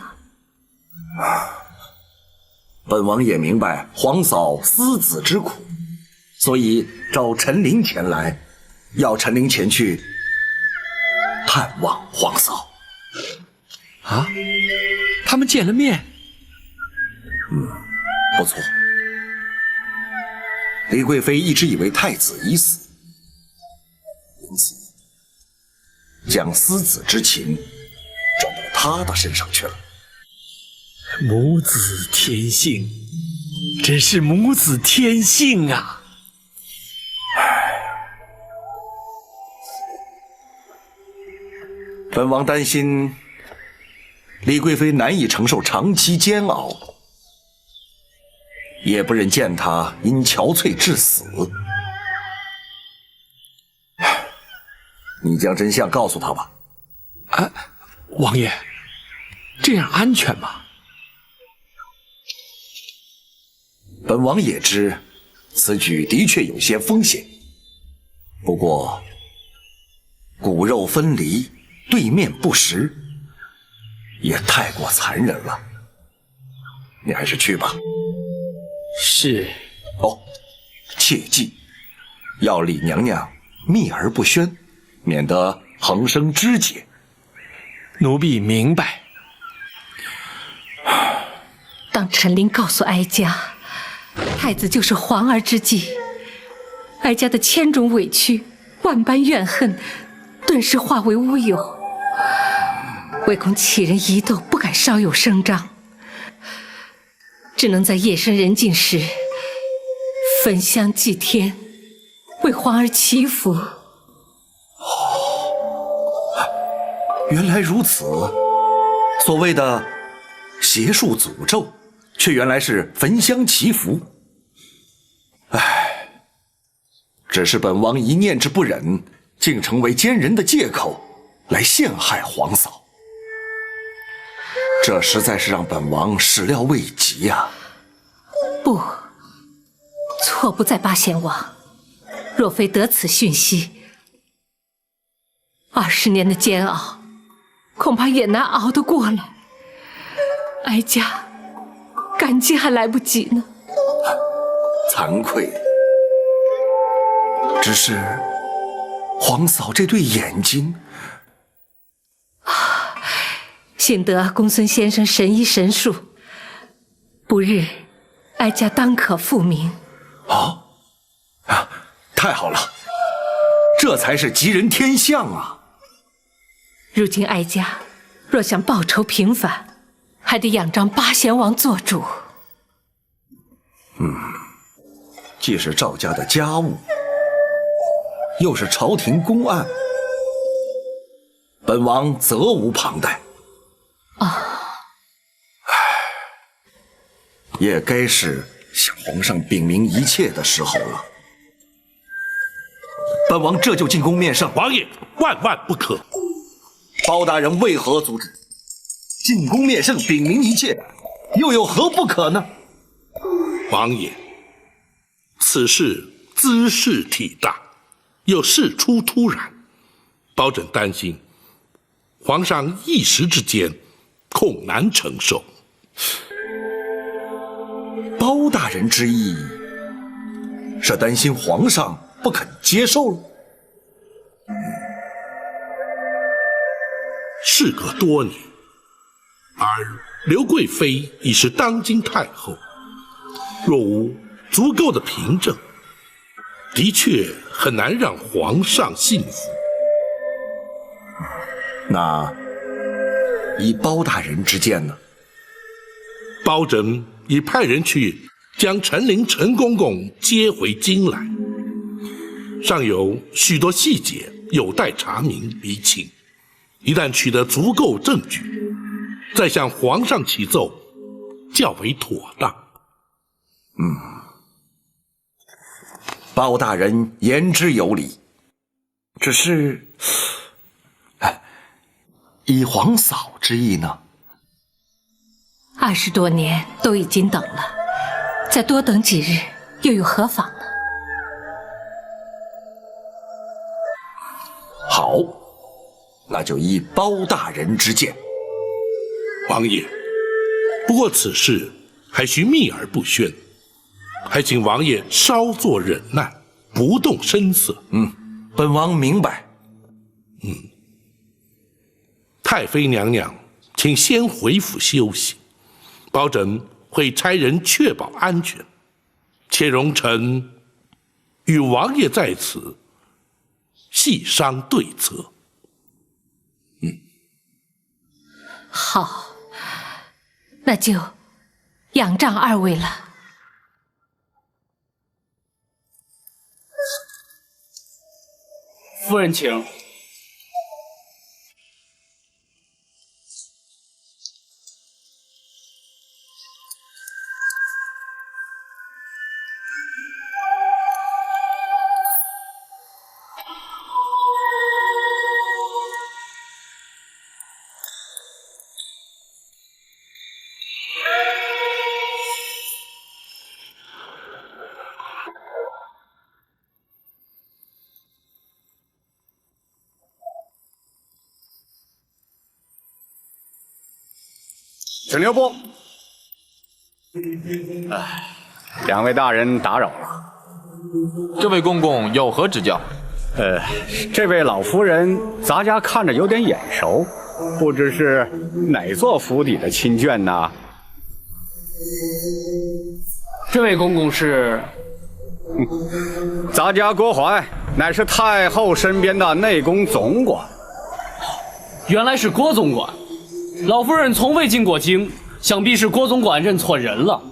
Speaker 9: 啊！
Speaker 7: 本王也明白皇嫂思子之苦，所以召陈琳前来，要陈琳前去探望皇嫂。
Speaker 12: 啊，他们见了面。
Speaker 7: 不错。李贵妃一直以为太子已死，因此将思子之情转到他的身上去了。
Speaker 12: 母子天性，真是母子天性啊！
Speaker 7: 本王担心李贵妃难以承受长期煎熬，也不忍见她因憔悴致死。你将真相告诉她吧。
Speaker 12: 啊，王爷，这样安全吗？
Speaker 7: 本王也知此举的确有些风险，不过骨肉分离，对面不识，也太过残忍了。你还是去吧。
Speaker 12: 是。
Speaker 7: 哦，切记要李娘娘秘而不宣，免得横生枝节。
Speaker 12: 奴婢明白。
Speaker 9: 当陈琳告诉哀家太子就是皇儿之际，哀家的千种委屈、万般怨恨顿时化为乌有，唯恐杞人疑窦，不敢稍有声张，只能在夜深人静时焚香祭天，为皇儿祈福。
Speaker 7: 原来如此，所谓的邪术诅咒，却原来是焚香祈福。唉，只是本王一念之不忍，竟成为奸人的借口来陷害皇嫂，这实在是让本王始料未及啊！
Speaker 9: 不，错不在八贤王。若非得此讯息，20年的煎熬，恐怕也难熬得过来。哀家感激还来不及呢。
Speaker 7: 惭愧，只是皇嫂这对眼睛，
Speaker 9: 幸得公孙先生神医神术，不日哀家当可复明。
Speaker 7: 太好了，这才是吉人天相啊！
Speaker 9: 如今哀家若想报仇平反，还得仰仗八贤王做主。
Speaker 7: 既是赵家的家务，又是朝廷公案，本王责无旁贷。也该是向皇上禀明一切的时候了。本王这就进宫面圣。
Speaker 2: 王爷，万万不可！
Speaker 7: 包大人为何阻止？进宫面圣，禀明一切，又有何不可呢？
Speaker 2: 王爷，此事兹事体大，又事出突然，包拯担心皇上一时之间恐难承受。
Speaker 7: 包大人之意是担心皇上不肯接受了。
Speaker 2: 事隔多年，而刘贵妃已是当今太后，若无足够的凭证，的确很难让皇上信服。
Speaker 7: 那以包大人之见呢？
Speaker 2: 包拯已派人去将陈琳、陈公公接回京来，尚有许多细节有待查明厘清。一旦取得足够证据，再向皇上启奏，较为妥当。
Speaker 7: 包大人言之有理，只是，以皇嫂之意呢
Speaker 9: ？20多年都已经等了，再多等几日又有何妨呢？
Speaker 7: 好，那就依包大人之见。
Speaker 2: 王爷，不过此事还需秘而不宣，还请王爷稍作忍耐，不动声色。
Speaker 7: 本王明白。
Speaker 2: 太妃娘娘，请先回府休息，包拯会差人确保安全，且容臣与王爷在此细商对策。
Speaker 9: 好，那就仰仗二位了。
Speaker 8: 夫人请。
Speaker 11: 请留步。两位大人打扰了。
Speaker 6: 这位公公有何指教？
Speaker 11: 这位老夫人，咱家看着有点眼熟，不知是哪座府邸的亲眷呢？
Speaker 8: 这位公公是，
Speaker 11: 咱家郭槐乃是太后身边的内宫总管。
Speaker 8: 原来是郭总管。老夫人从未进过京，想必是郭总管认错人了。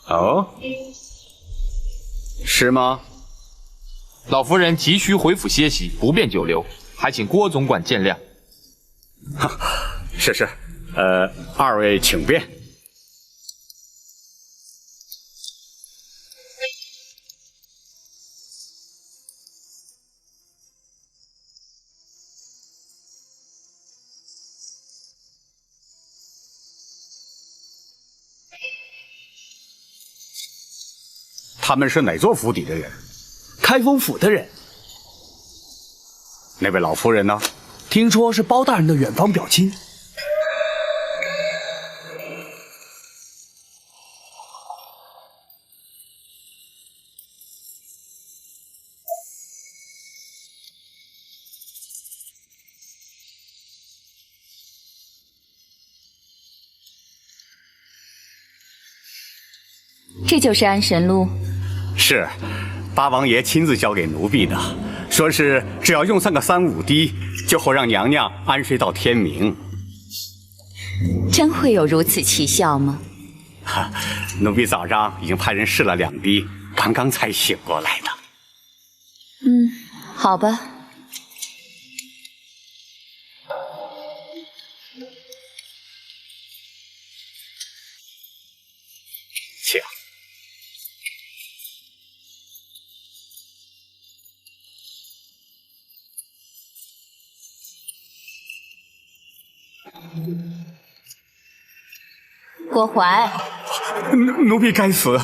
Speaker 11: 哦，是吗？
Speaker 6: 老夫人急需回府歇息，不便久留，还请郭总管见谅。
Speaker 11: 是，二位请便。他们是哪座府邸的人？
Speaker 12: 开封府的人。
Speaker 11: 那位老夫人呢？
Speaker 12: 听说是包大人的远房表亲。
Speaker 10: 这就是安神路。
Speaker 11: 是，八王爷亲自交给奴婢的，说是只要用上个3、5滴，就会让娘娘安睡到天明。
Speaker 10: 真会有如此奇效吗？
Speaker 11: 奴婢早上已经派人试了2滴，刚刚才醒过来的。
Speaker 10: 好吧。
Speaker 11: 请。
Speaker 10: 郭槐，
Speaker 11: 奴婢该死。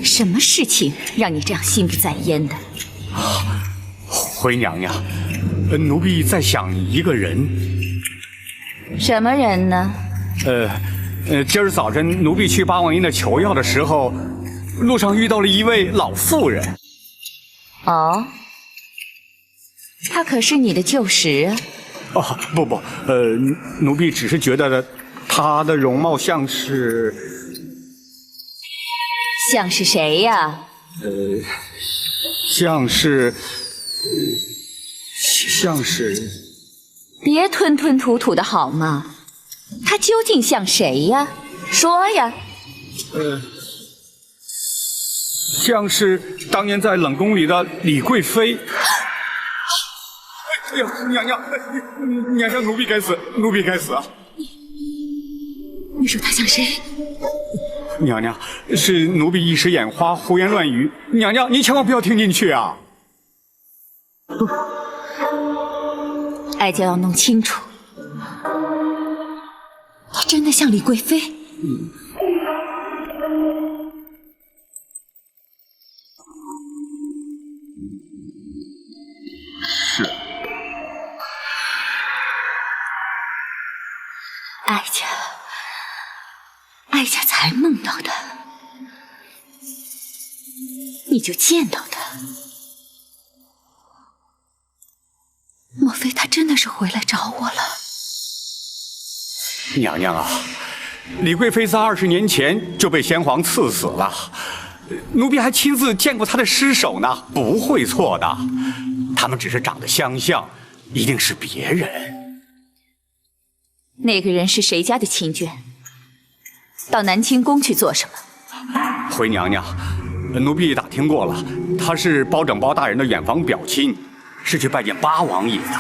Speaker 10: 什么事情让你这样心不在焉的？
Speaker 11: 回娘娘，奴婢在想一个人。
Speaker 10: 什么人呢？
Speaker 11: 今儿早晨奴婢去八王爷那求药的时候，路上遇到了一位老妇人。
Speaker 10: 哦，她可是你的旧识啊。
Speaker 11: 哦，不，奴婢只是觉得她的容貌像是
Speaker 10: 谁呀？
Speaker 11: 像是。
Speaker 10: 别吞吞吐吐的好吗？她究竟像谁呀？说呀。
Speaker 11: 像是当年在冷宫里的李贵妃。哎呀，娘，奴婢该死，奴婢该死啊！
Speaker 10: 你说她像谁？
Speaker 11: 娘，是奴婢一时眼花，胡言乱语。娘，您千万不要听进去啊！
Speaker 10: 不，哀家要弄清楚，她真的像李贵妃？
Speaker 11: 是。
Speaker 10: 哀家才梦到的，你就见到他。莫非他真的是回来找我了？
Speaker 11: 娘啊，李贵妃在20年前就被先皇赐死了，奴婢还亲自见过她的尸首呢，不会错的。他们只是长得相像，一定是别人。
Speaker 10: 那个人是谁家的亲眷？到南清宫去做什么？
Speaker 11: 回娘，奴婢打听过了，他是包拯包大人的远房表亲，是去拜见八王爷的。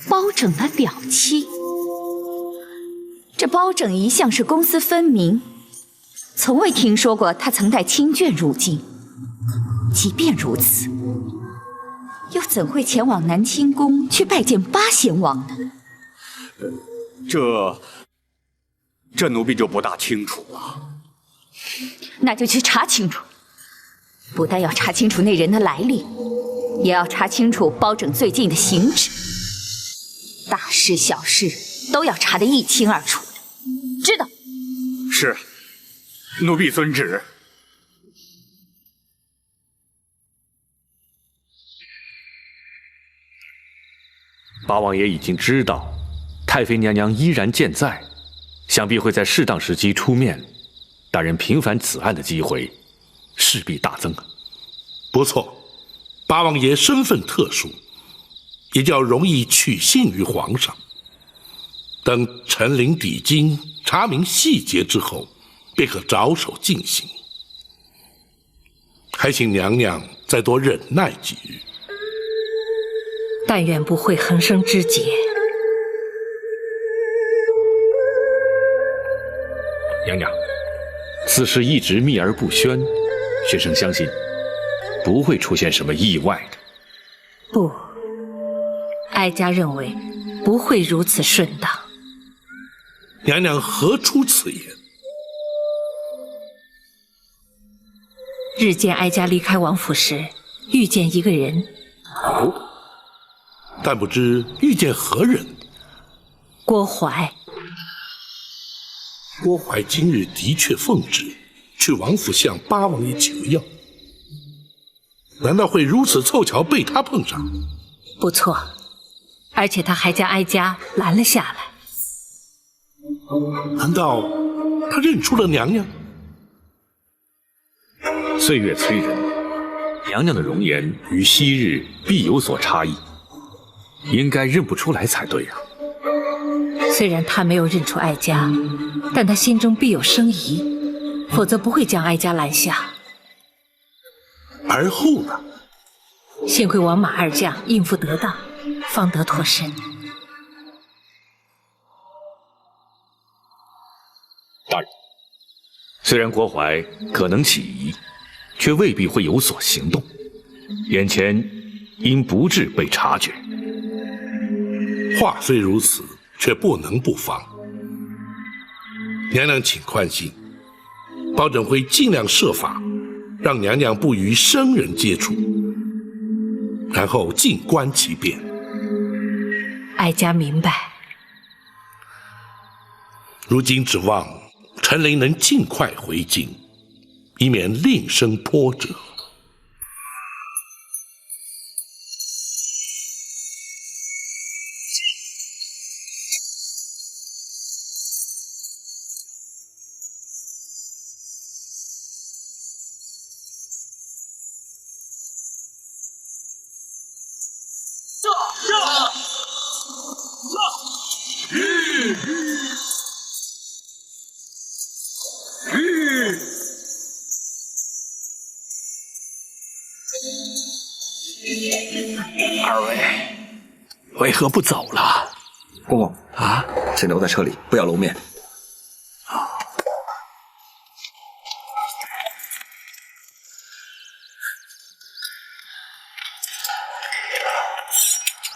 Speaker 10: 包拯的表亲？这包拯一向是公私分明，从未听说过他曾带亲眷入京。即便如此，又怎会前往南清宫去拜见八贤王呢？
Speaker 11: 这奴婢就不大清楚了。
Speaker 10: 那就去查清楚，不但要查清楚那人的来历，也要查清楚包拯最近的行止，大事小事都要查得一清二楚的，知道？
Speaker 11: 是，奴婢遵旨。
Speaker 4: 八王爷已经知道太妃娘娘依然健在，想必会在适当时机出面，大人平反此案的机会势必大增。
Speaker 2: 不错，八王爷身份特殊，也较容易取信于皇上。等陈灵抵京，查明细节之后，便可着手进行。还请娘娘再多忍耐几日。
Speaker 9: 但愿不会横生枝节。
Speaker 4: 娘娘，此事一直秘而不宣，学生相信不会出现什么意外的。
Speaker 9: 不，哀家认为不会如此顺当。
Speaker 2: 娘娘何出此言？
Speaker 9: 日间哀家离开王府时，遇见一个人。
Speaker 2: 哦，但不知遇见何人？
Speaker 9: 郭槐。
Speaker 2: 郭槐今日的确奉旨去王府向八王爷求药，难道会如此凑巧被他碰上？
Speaker 9: 不错，而且他还将哀家拦了下来。
Speaker 2: 难道他认出了娘娘？
Speaker 4: 岁月催人，娘娘的容颜与昔日必有所差异，应该认不出来才对呀。
Speaker 9: 虽然他没有认出哀家，但他心中必有生疑，否则不会将哀家拦下。
Speaker 2: 而后呢？
Speaker 9: 幸亏王马二将应付得当，方得脱身。
Speaker 4: 大人，虽然郭槐可能起疑，却未必会有所行动，眼前应不致被察觉。
Speaker 2: 话虽如此，却不能不防。娘娘请宽心，包拯会尽量设法让娘娘不与生人接触，然后静观其变。
Speaker 9: 哀家明白。
Speaker 2: 如今指望陈琳能尽快回京，以免另生波折。
Speaker 11: 二位为何不走了？
Speaker 7: 公公啊，请留在车里，不要露面。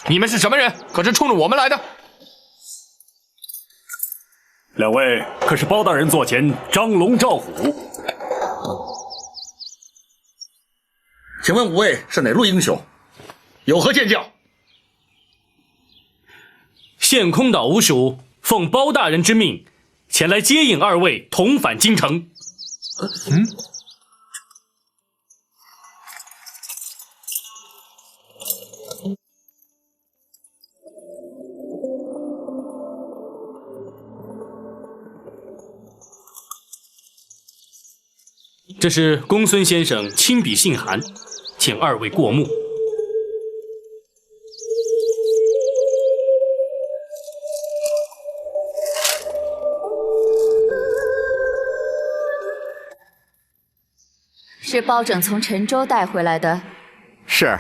Speaker 6: 你们是什么人？可是冲着我们来的？
Speaker 8: 两位可是包大人座前张龙赵虎？
Speaker 7: 请问五位是哪路英雄？有何见教？
Speaker 1: 现空岛吴蜀奉包大人之命，前来接引二位同返京城。这是公孙先生亲笔信函，请二位过目。
Speaker 10: 是包拯从陈州带回来的。
Speaker 11: 是，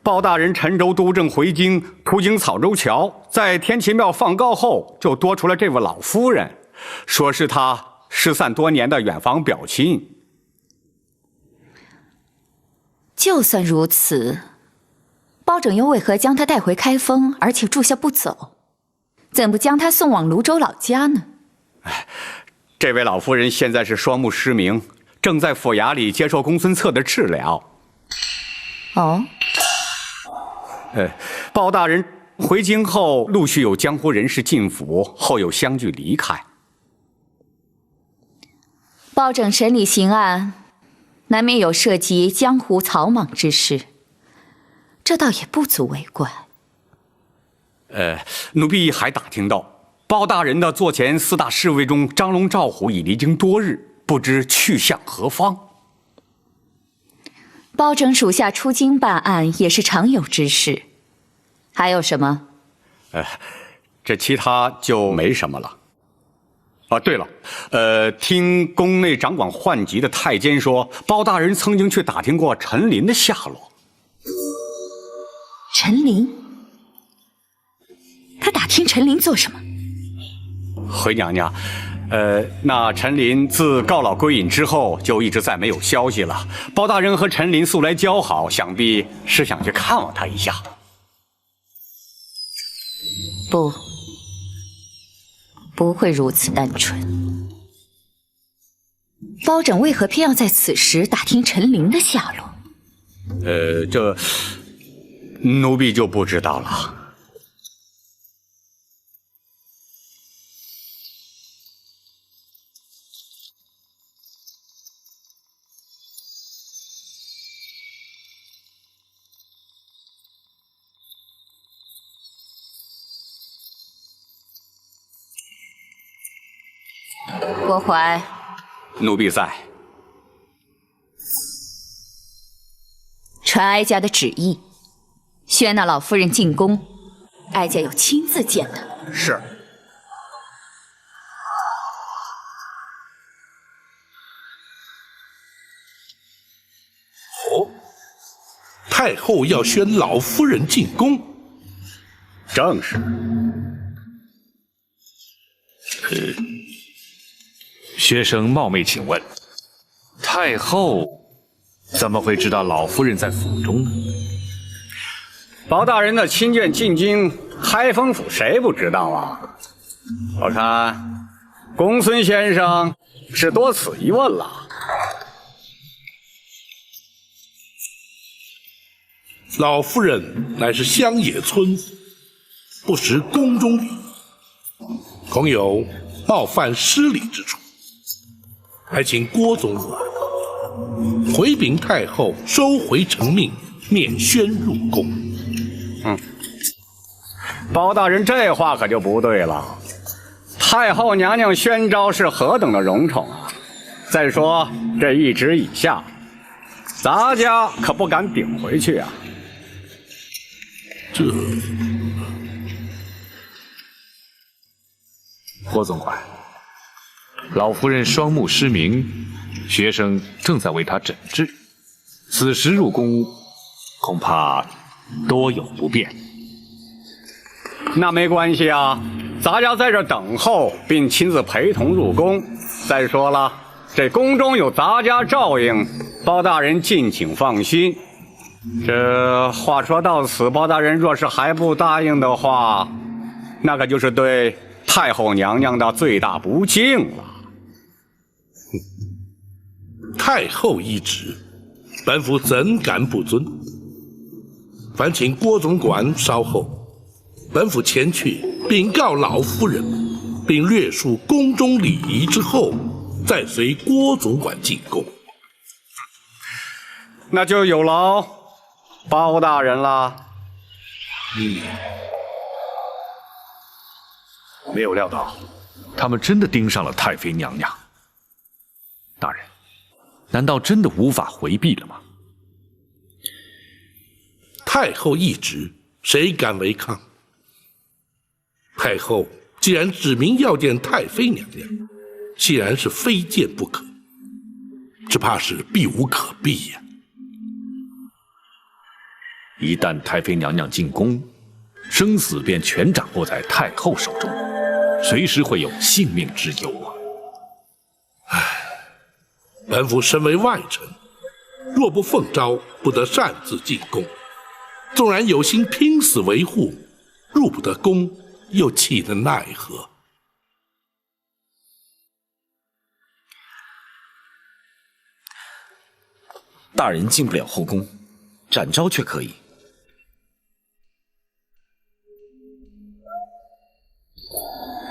Speaker 11: 包大人陈州督政回京，途经草州桥，在天齐庙放告后，就多出了这位老夫人，说是他失散多年的远房表亲。
Speaker 10: 就算如此，包拯又为何将他带回开封，而且住下不走？怎不将他送往泸州老家呢？
Speaker 11: 这位老夫人现在是双目失明，正在府衙里接受公孙策的治疗。
Speaker 10: 哦，
Speaker 11: 包大人回京后，陆续有江湖人士进府，后又相继离开。
Speaker 10: 包拯审理刑案，难免有涉及江湖草莽之事，这倒也不足为怪。
Speaker 11: 奴婢还打听到，包大人的座前四大侍卫中，张龙赵虎已离京多日，不知去向何方。
Speaker 10: 包拯属下出京办案也是常有之事，还有什么？
Speaker 11: 这其他就没什么了。对了，听宫内掌管宦籍的太监说，包大人曾经去打听过陈琳的下落。
Speaker 10: 陈琳？他打听陈琳做什么？
Speaker 11: 回娘娘，那陈琳自告老归隐之后，就一直再没有消息了。包大人和陈琳素来交好，想必是想去看望他一下。
Speaker 10: 不会如此单纯。包拯为何偏要在此时打听陈琳的下落？
Speaker 11: 这奴婢就不知道了。
Speaker 10: 郭淮，
Speaker 11: 奴婢在。
Speaker 10: 传哀家的旨意，宣那老夫人进宫，哀家有亲自见的。
Speaker 11: 是。
Speaker 2: 太后要宣老夫人进宫，
Speaker 11: 正是。
Speaker 4: 学生冒昧请问，太后怎么会知道老夫人在府中呢？
Speaker 11: 包大人的亲眷进京，开封府谁不知道啊？我看公孙先生是多此一问了。
Speaker 2: 老夫人乃是乡野村不识宫中礼仪，恐有冒犯失礼之处，还请郭总管回禀太后，收回成命，免宣入宫。
Speaker 11: 包大人这话可就不对了。太后娘娘宣召是何等的荣宠啊！再说这一旨以下，咱家可不敢顶回去啊。
Speaker 2: 这
Speaker 4: 郭总管，老夫人双目失明，学生正在为她诊治，此时入宫，恐怕多有不便。
Speaker 11: 那没关系啊，咱家在这等候，并亲自陪同入宫。再说了，这宫中有咱家照应，包大人敬请放心。这话说到此，包大人若是还不答应的话，那可就是对太后娘娘的最大不敬了。
Speaker 2: 太后懿旨，本府怎敢不遵？烦请郭总管稍后。本府前去禀告老夫人，并略述宫中礼仪之后，再随郭总管进宫。
Speaker 11: 那就有劳包大人了。
Speaker 4: 没有料到，他们真的盯上了太妃娘娘。大人，难道真的无法回避了吗？
Speaker 2: 太后懿旨，谁敢违抗？太后既然指明要见太妃娘娘，既然是非见不可，只怕是避无可避呀。
Speaker 4: 一旦太妃娘娘进宫，生死便全掌握在太后手中，随时会有性命之忧啊！
Speaker 2: 唉，本府身为外臣，若不奉诏，不得擅自进宫。纵然有心拼死维护，入不得宫，又岂能奈何？
Speaker 3: 大人进不了后宫，展昭却可以。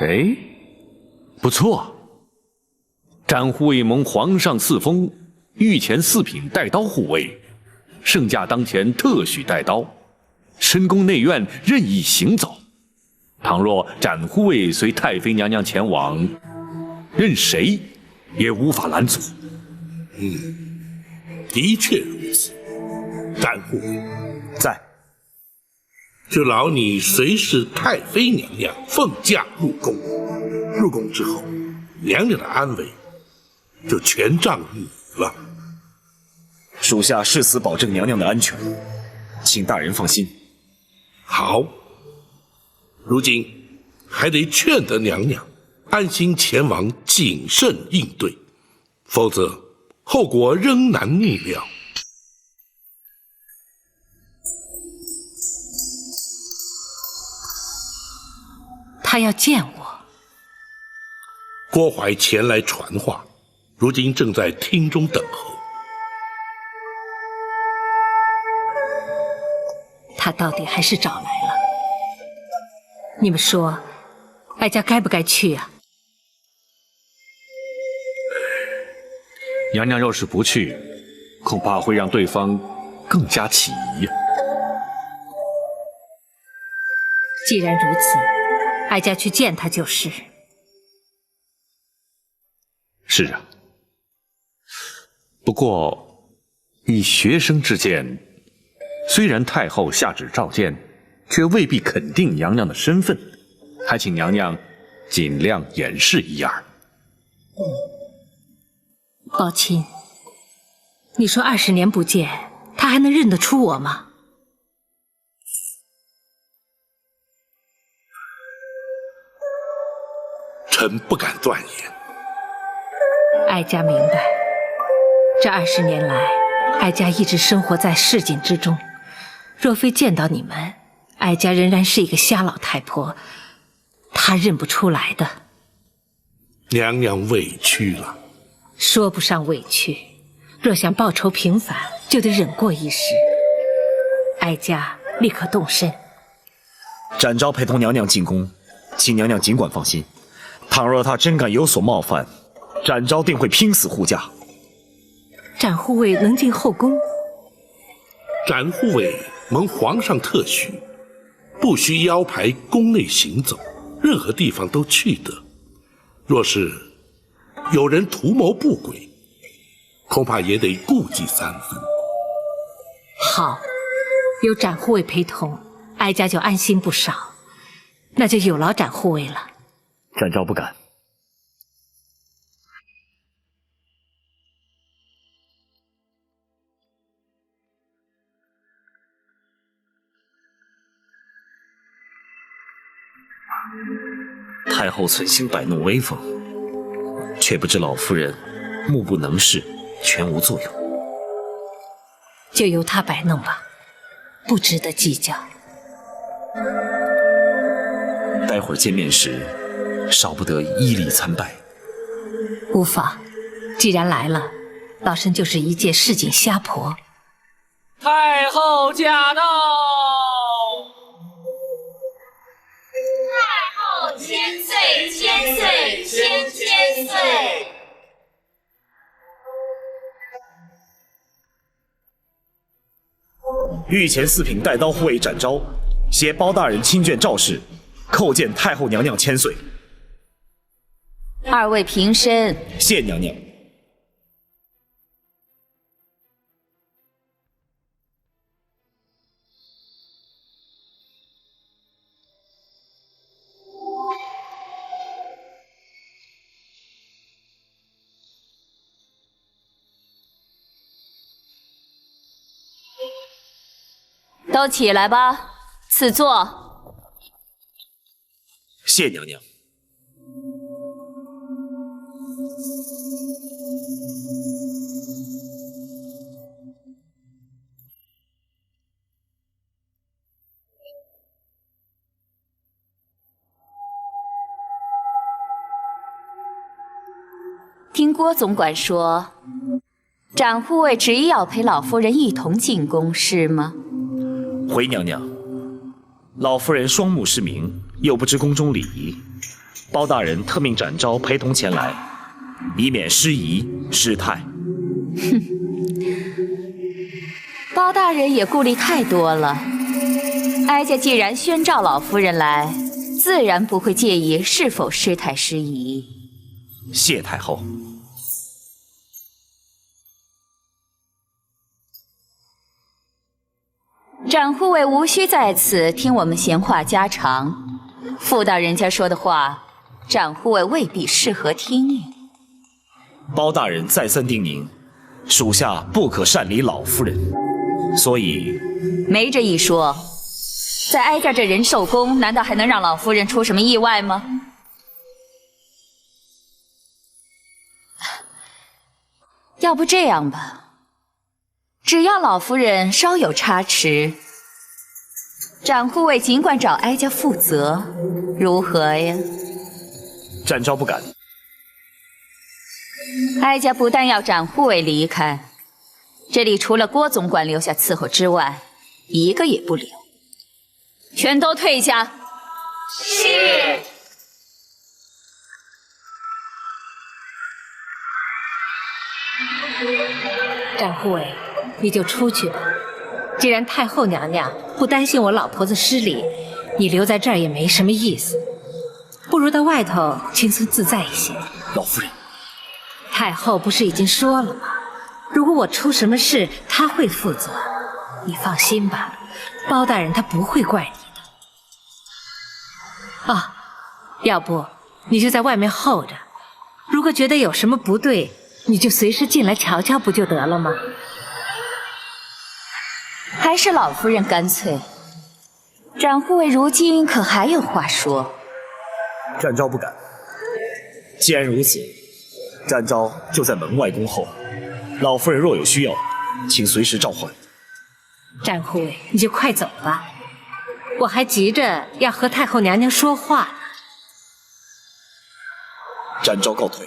Speaker 4: 哎，不错。展护卫蒙皇上赐封，御前4品带刀护卫，圣驾当前特许带刀，深宫内院任意行走。倘若展护卫随太妃娘娘前往，任谁也无法拦阻。
Speaker 2: 的确如此。展护卫
Speaker 3: 在，
Speaker 2: 就劳你随侍太妃娘娘奉驾入宫。入宫之后，娘娘的安危就全仗你了。
Speaker 3: 属下誓死保证娘娘的安全，请大人放心。
Speaker 2: 好。如今还得劝得娘娘安心前往，谨慎应对，否则后果仍难逆料。
Speaker 9: 他要见我。
Speaker 2: 郭槐前来传话，如今正在厅中等候。
Speaker 9: 他到底还是找来了。你们说，哀家该不该去啊？
Speaker 4: 娘娘要是不去，恐怕会让对方更加起疑呀。
Speaker 9: 既然如此，哀家去见他就是。
Speaker 4: 是啊，不过以学生之见，虽然太后下旨召见，却未必肯定娘娘的身份，还请娘娘尽量掩饰一二。
Speaker 9: 宝琴，你说20年不见，他还能认得出我吗？
Speaker 2: 臣不敢断言。
Speaker 9: 哀家明白，这20年来，哀家一直生活在市井之中，若非见到你们，哀家仍然是一个瞎老太婆，他认不出来的。
Speaker 2: 娘娘委屈了。
Speaker 9: 说不上委屈，若想报仇平反，就得忍过一时。哀家立刻动身。
Speaker 3: 展昭陪同娘娘进宫，请娘娘尽管放心。倘若他真敢有所冒犯，展昭定会拼死护驾。
Speaker 9: 展护卫能进后宫？
Speaker 2: 展护卫蒙皇上特许，不需腰牌宫内行走，任何地方都去得。若是有人图谋不轨，恐怕也得顾忌3分。
Speaker 9: 好，有展护卫陪同，哀家就安心不少。那就有劳展护卫了。
Speaker 3: 展昭不敢。太后存心摆弄威风，却不知老夫人目不能视，全无作用。
Speaker 9: 就由他摆弄吧，不值得计较。
Speaker 3: 待会儿见面时，少不得依礼参拜。
Speaker 9: 无妨，既然来了，老身就是一介市井瞎婆。
Speaker 12: 太后驾到！
Speaker 10: 太后千岁，千岁，千岁！
Speaker 3: 御前4品带刀护卫展昭，携包大人亲眷赵氏，叩见太后娘娘千岁。
Speaker 10: 2位平身。
Speaker 3: 谢娘娘。
Speaker 10: 都起来吧，赐座。
Speaker 3: 谢娘娘。
Speaker 10: 听郭总管说，展护卫执意要陪老夫人一同进宫，是吗？
Speaker 3: 回娘娘，老夫人双目失明，又不知宫中礼仪，包大人特命展昭陪同前来，以免失仪失态。
Speaker 10: 哼，包大人也顾虑太多了。哀家既然宣召老夫人来，自然不会介意是否失态失仪。
Speaker 3: 谢太后。
Speaker 10: 展护卫无需在此听我们闲话家常，妇道人家说的话，展护卫未必适合听。
Speaker 3: 包大人再三叮咛，属下不可擅离老夫人，所以
Speaker 10: 没这一说。在哀家这人寿宫，难道还能让老夫人出什么意外吗？要不这样吧，只要老夫人稍有差池，展护卫尽管找哀家负责，如何呀？
Speaker 3: 展昭不敢。
Speaker 10: 哀家不但要展护卫离开，这里除了郭总管留下伺候之外，一个也不留，全都退下。是。
Speaker 9: 展护卫，你就出去吧。既然太后娘娘不担心我老婆子失礼，你留在这儿也没什么意思，不如到外头轻松自在一些。
Speaker 3: 老夫人，
Speaker 9: 太后不是已经说了吗？如果我出什么事，她会负责。你放心吧，包大人他不会怪你的。啊，要不你就在外面候着，如果觉得有什么不对，你就随时进来瞧瞧，不就得了吗？
Speaker 10: 还是老夫人干脆。展护卫如今可还有话说？
Speaker 3: 展昭不敢。既然如此，展昭就在门外恭候。老夫人若有需要，请随时召唤。
Speaker 9: 展护卫，你就快走吧，我还急着要和太后娘娘说话呢。
Speaker 3: 展昭告退。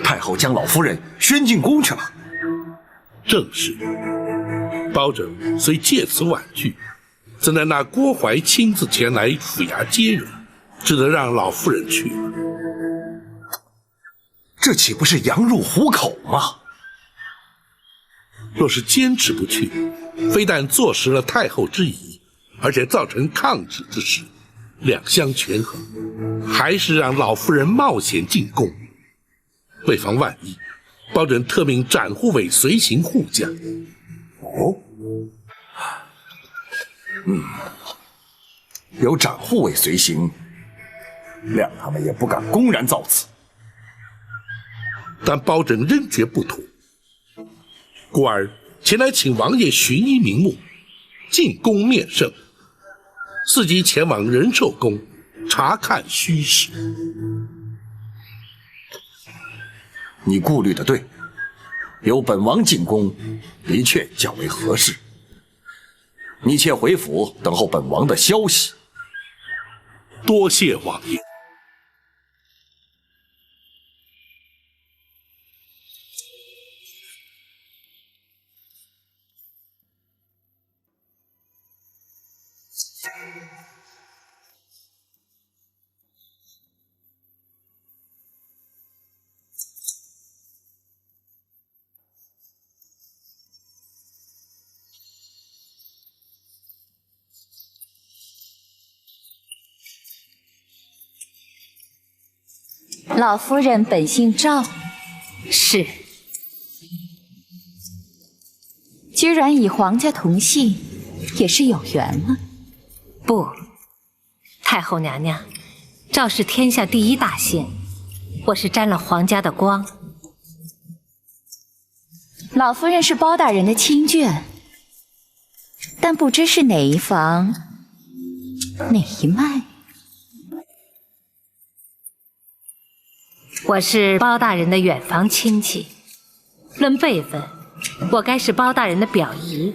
Speaker 7: 太后将老夫人宣进宫去了。
Speaker 2: 正是。包拯虽借此婉拒，怎奈那郭槐亲自前来府衙接人，只得让老夫人去了。
Speaker 7: 这岂不是羊入虎口吗？
Speaker 2: 若是坚持不去，非但坐实了太后之疑，而且造成抗旨之势，两相权衡，还是让老夫人冒险进宫。为防万一，包拯特命斩护卫随行护驾。
Speaker 7: 哦，有斩护卫随行，谅他们也不敢公然造次。
Speaker 2: 但包拯仍觉不妥，故而前来请王爷寻医名目，进宫面圣，伺机前往仁寿宫查看虚实。
Speaker 7: 你顾虑的对，由本王进宫的确较为合适。你且回府等候本王的消息。
Speaker 2: 多谢王爷。
Speaker 10: 老夫人本姓赵，
Speaker 9: 是。
Speaker 10: 居然与皇家同姓，也是有缘了。
Speaker 9: 不，太后娘娘，赵是天下第一大姓，我是沾了皇家的光。
Speaker 10: 老夫人是包大人的亲眷，但不知是哪一房，哪一脉。
Speaker 9: 我是包大人的远房亲戚，论辈分，我该是包大人的表姨。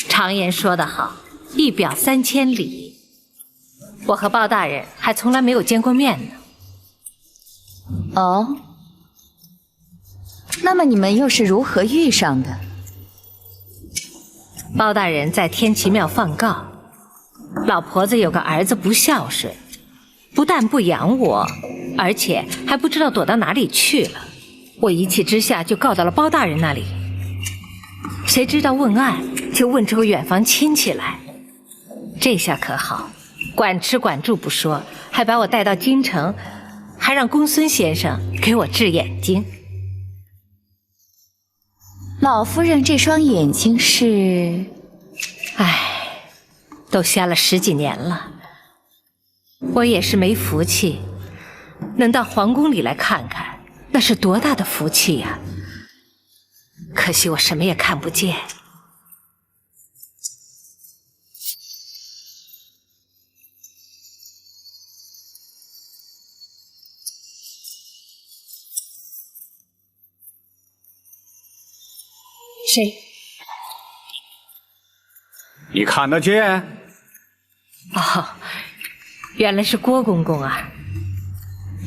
Speaker 9: 常言说得好，一表3000里。我和包大人还从来没有见过面呢。
Speaker 10: 哦，那么你们又是如何遇上的？
Speaker 9: 包大人在天齐庙放告，老婆子有个儿子不孝顺，不但不养我，而且还不知道躲到哪里去了。我一气之下就告到了包大人那里，谁知道问案就问出个远房亲戚来。这下可好，管吃管住不说，还把我带到京城，还让公孙先生给我治眼睛。
Speaker 10: 老夫人这双眼睛是……
Speaker 9: 唉，都瞎了10几年了。我也是没福气，能到皇宫里来看看，那是多大的福气呀！可惜我什么也看不见。谁？
Speaker 11: 你看得见？
Speaker 9: 哦，原来是郭公公啊！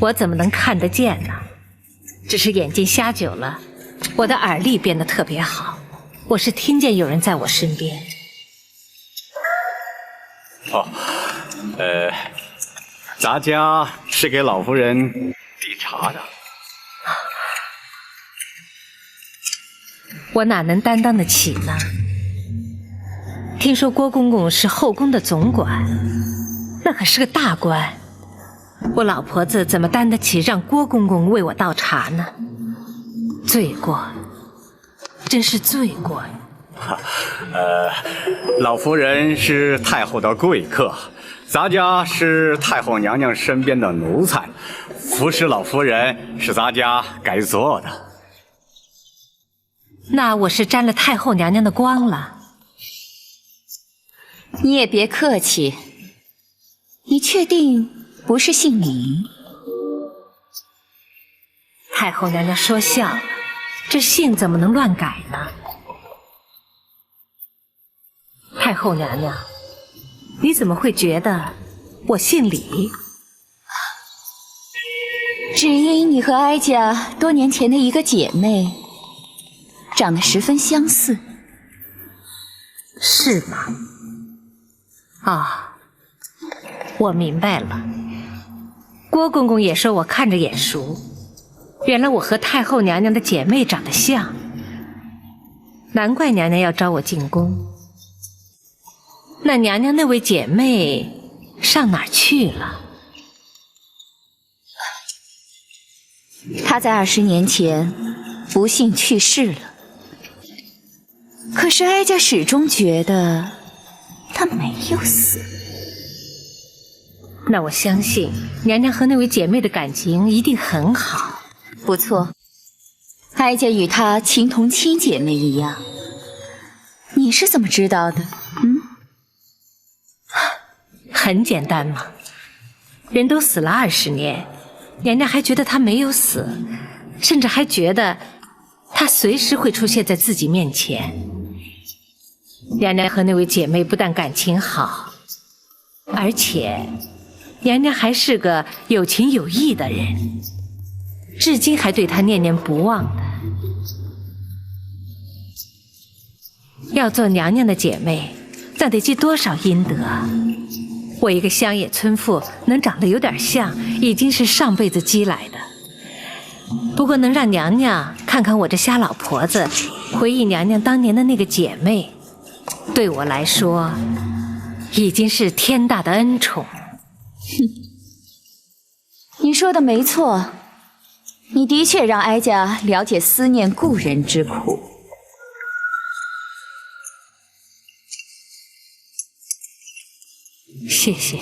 Speaker 9: 我怎么能看得见呢？只是眼睛瞎久了，我的耳力变得特别好，我是听见有人在我身边。
Speaker 11: 哦，咱家是给老夫人递茶的。
Speaker 9: 我哪能担当得起呢？听说郭公公是后宫的总管，那可是个大官，我老婆子怎么担得起让郭公公为我倒茶呢？罪过，真是罪过。
Speaker 11: 老夫人是太后的贵客，咱家是太后娘娘身边的奴才，服侍老夫人是咱家该做的。
Speaker 9: 那我是沾了太后娘娘的光了。
Speaker 10: 你也别客气，你确定不是姓李？
Speaker 9: 太后娘娘说笑了，这姓怎么能乱改呢？太后娘娘，你怎么会觉得我姓李？
Speaker 10: 只因你和哀家多年前的一个姐妹长得十分相似。
Speaker 9: 是吗？啊，我明白了。郭公公也说我看着眼熟，原来我和太后娘娘的姐妹长得像，难怪娘娘要招我进宫。那娘娘那位姐妹上哪儿去了？
Speaker 10: 她在20年前不幸去世了，可是哀家始终觉得她没有死。
Speaker 9: 那我相信娘娘和那位姐妹的感情一定很好。
Speaker 10: 不错，哀家与她情同亲姐妹一样。你是怎么知道的？
Speaker 9: 很简单嘛，人都死了20年，娘娘还觉得她没有死，甚至还觉得她随时会出现在自己面前。娘娘和那位姐妹不但感情好，而且娘娘还是个有情有义的人，至今还对她念念不忘的。要做娘娘的姐妹，那得积多少阴德啊！我一个乡野村妇能长得有点像，已经是上辈子积来的。不过能让娘娘看看我这瞎老婆子，回忆娘娘当年的那个姐妹，对我来说已经是天大的恩宠。
Speaker 10: 你说的没错，你的确让哀家了解思念故人之苦。
Speaker 9: 谢谢。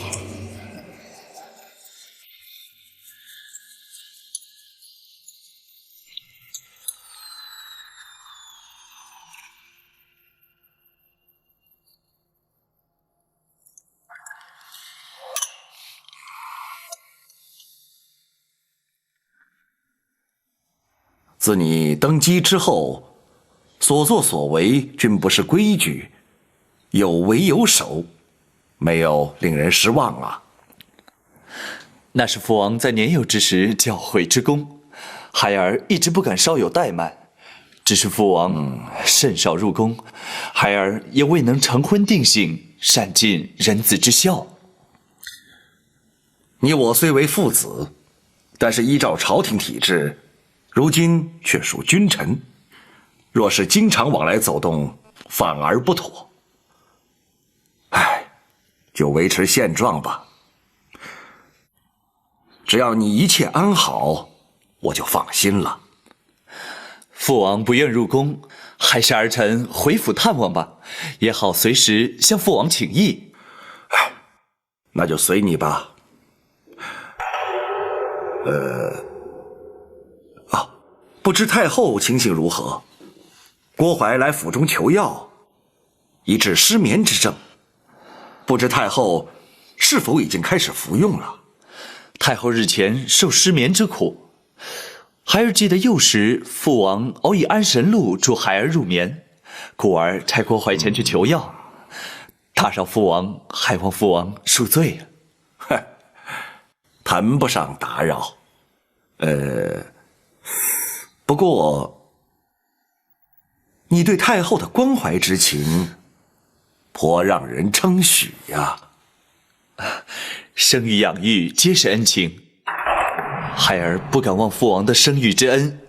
Speaker 13: 自你登基之后，所作所为均不是规矩，有为有守，没有令人失望啊。
Speaker 5: 那是父王在年幼之时教诲之功，孩儿一直不敢稍有怠慢。只是父王甚少入宫，孩儿也未能成婚定性，善尽人子之孝。
Speaker 13: 你我虽为父子，但是依照朝廷体制，如今却属君臣，若是经常往来走动，反而不妥。唉，就维持现状吧。只要你一切安好，我就放心了。
Speaker 5: 父王不愿入宫，还是儿臣回府探望吧，也好随时向父王请益。
Speaker 13: 那就随你吧。不知太后情形如何？郭槐来府中求药，以治失眠之症。不知太后是否已经开始服用了？
Speaker 5: 太后日前受失眠之苦，孩儿记得幼时父王偶以安神露助孩儿入眠，故而差郭槐前去求药。打扰父王，还望父王恕罪了。
Speaker 13: 哼，谈不上打扰。不过你对太后的关怀之情，颇让人称许呀。
Speaker 5: 生育养育皆是恩情，孩儿不敢忘父王的生育之恩，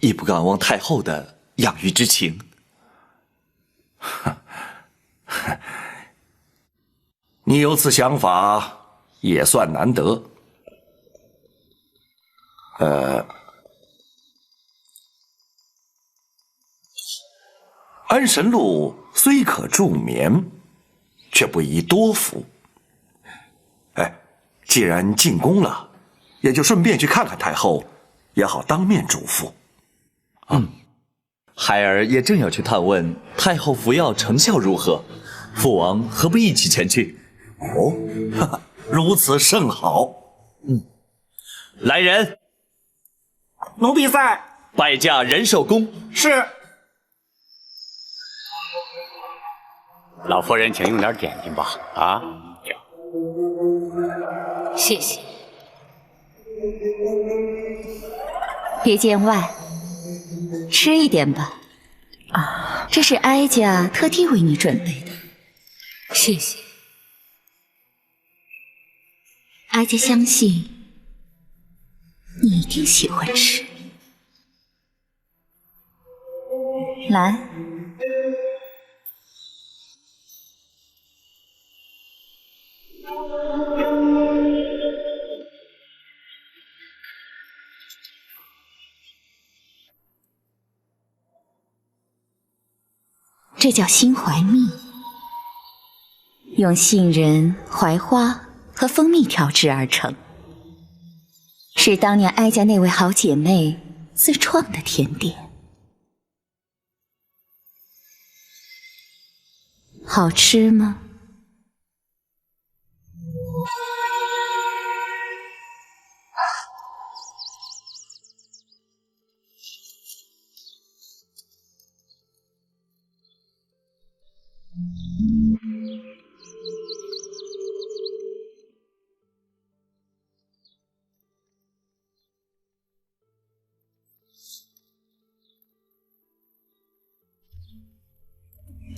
Speaker 5: 亦不敢忘太后的养育之情。
Speaker 13: 你有此想法，也算难得。安神露虽可助眠，却不宜多服。既然进宫了，也就顺便去看看太后，也好当面嘱咐。
Speaker 5: 孩儿也正要去探问太后服药成效如何，父王何不一起前去？
Speaker 13: 如此甚好。
Speaker 5: 来人，
Speaker 12: 奴婢在。
Speaker 5: 拜驾仁寿宫。
Speaker 12: 是。老夫人，请用点点心吧。啊，
Speaker 9: 谢谢。
Speaker 10: 别见外，吃一点吧。这是哀家特地为你准备的。
Speaker 9: 谢谢。
Speaker 10: 哀家相信你一定喜欢吃。来。这叫心怀蜜，用杏仁、槐花和蜂蜜调制而成，是当年哀家那位好姐妹自创的甜点。好吃吗？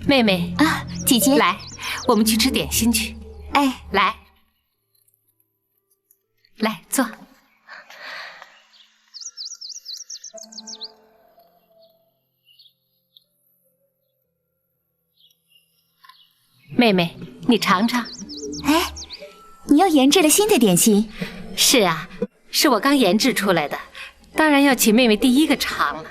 Speaker 9: 妹妹
Speaker 10: 啊，姐姐，
Speaker 9: 来，我们去吃点心去。
Speaker 10: 哎，
Speaker 9: 来，来坐。妹妹，你尝尝。
Speaker 10: 哎，你又研制了新的点心？
Speaker 9: 是啊，是我刚研制出来的，当然要请妹妹第一个尝了。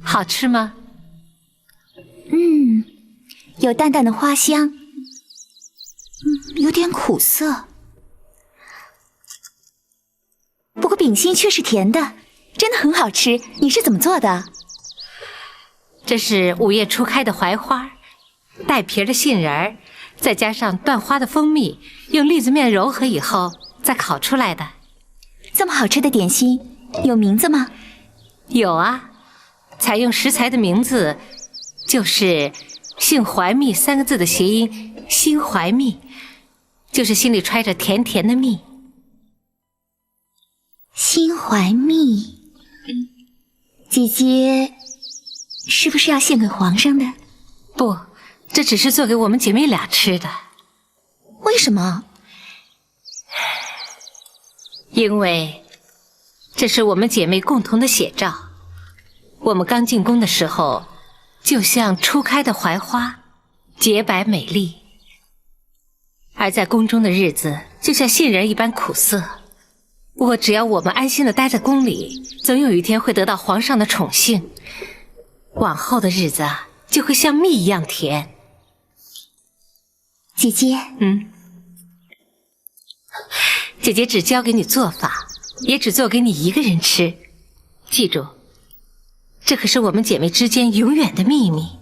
Speaker 9: 好吃吗？
Speaker 10: 有淡淡的花香，有点苦涩。不过饼心却是甜的，真的很好吃。你是怎么做的？
Speaker 9: 这是5月初开的槐花，带皮的杏仁儿，再加上断花的蜂蜜，用栗子面揉合以后再烤出来的。
Speaker 10: 这么好吃的点心，有名字吗？
Speaker 9: 有啊，采用食材的名字就是杏怀蜜3个字的谐音，心怀蜜，就是心里揣着甜甜的蜜。
Speaker 10: 心怀蜜，姐姐是不是要献给皇上的？
Speaker 9: 不，这只是做给我们姐妹俩吃的。
Speaker 10: 为什么？
Speaker 9: 因为这是我们姐妹共同的写照。我们刚进宫的时候，就像初开的槐花，洁白美丽；而在宫中的日子，就像杏仁一般苦涩。不过只要我们安心的待在宫里，总有一天会得到皇上的宠幸，往后的日子啊，就会像蜜一样甜。
Speaker 10: 姐姐，
Speaker 9: 姐姐只教给你做法，也只做给你一个人吃。记住，这可是我们姐妹之间永远的秘密。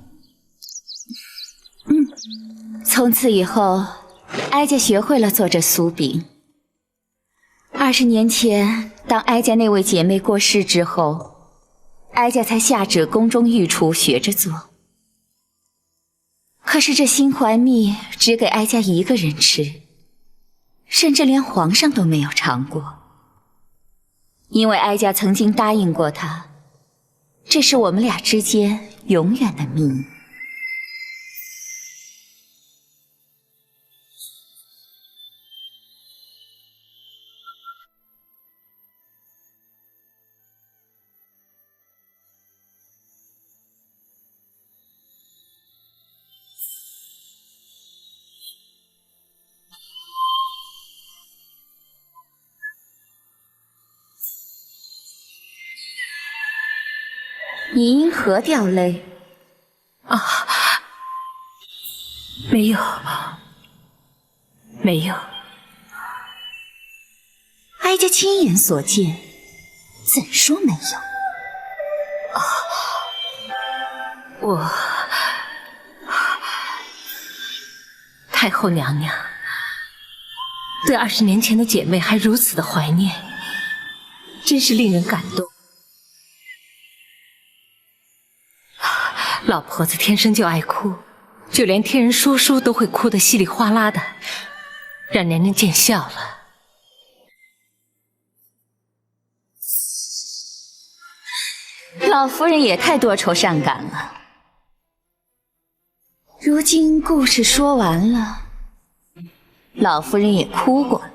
Speaker 10: 从此以后，哀家学会了做这酥饼。20年前，当哀家那位姐妹过世之后，哀家才下旨宫中御厨学着做。可是这心怀蜜只给哀家一个人吃，甚至连皇上都没有尝过。因为哀家曾经答应过他，这是我们俩之间永远的秘密。你因何掉泪？
Speaker 9: 没有，没有。
Speaker 10: 哀家亲眼所见，怎说没有？
Speaker 9: 我，太后娘娘对20年前的姐妹还如此的怀念，真是令人感动。老婆子天生就爱哭，就连听人说书都会哭得稀里哗啦的，让娘娘见笑了。
Speaker 10: 老夫人也太多愁善感了。如今故事说完了，老夫人也哭过了，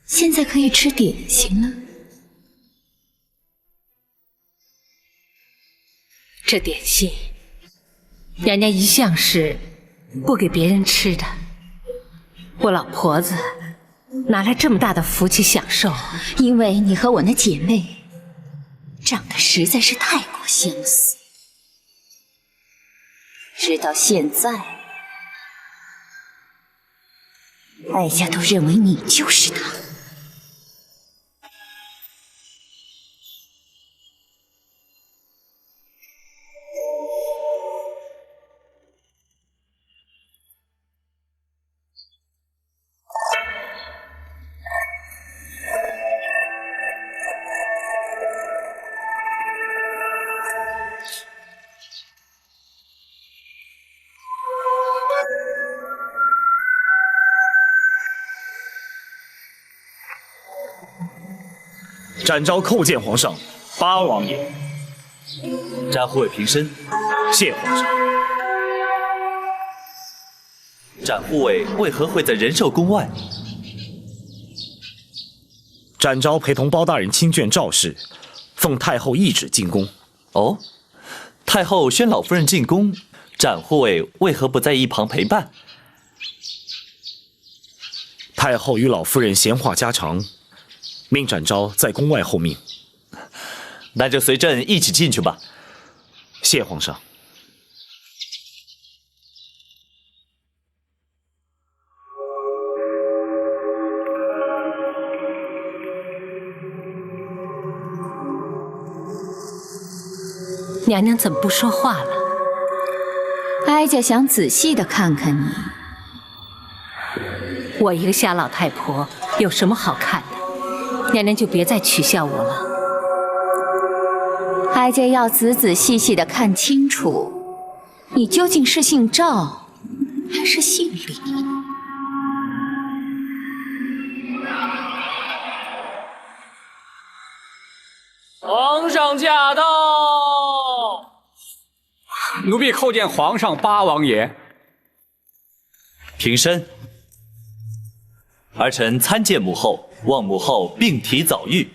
Speaker 10: 现在可以吃点心了。
Speaker 9: 这点心，娘娘一向是不给别人吃的。我老婆子哪来这么大的福气享受？
Speaker 10: 因为你和我那姐妹长得实在是太过相似，直到现在，哀家都认为你就是她。
Speaker 3: 展昭叩见皇上，八王爷。
Speaker 5: 展护卫平身，
Speaker 3: 谢皇上。
Speaker 5: 展护卫为何会在仁寿宫外？
Speaker 3: 展昭陪同包大人亲眷赵氏，奉太后懿旨进宫。
Speaker 5: 哦，太后宣老夫人进宫，展护卫为何不在一旁陪伴？
Speaker 3: 太后与老夫人闲话家常，命展昭在宫外候命。
Speaker 5: 那就随朕一起进去吧。
Speaker 3: 谢皇上。
Speaker 9: 娘娘怎么不说话了？
Speaker 10: 哀家想仔细的看看你。
Speaker 9: 我一个瞎老太婆有什么好看的？娘娘就别再取笑我了。
Speaker 10: 哀家要仔仔细细的看清楚，你究竟是姓赵还是姓李？
Speaker 12: 皇上驾到！
Speaker 11: 奴婢叩见皇上八王爷。
Speaker 5: 平身。儿臣参见母后，望母后病体早愈。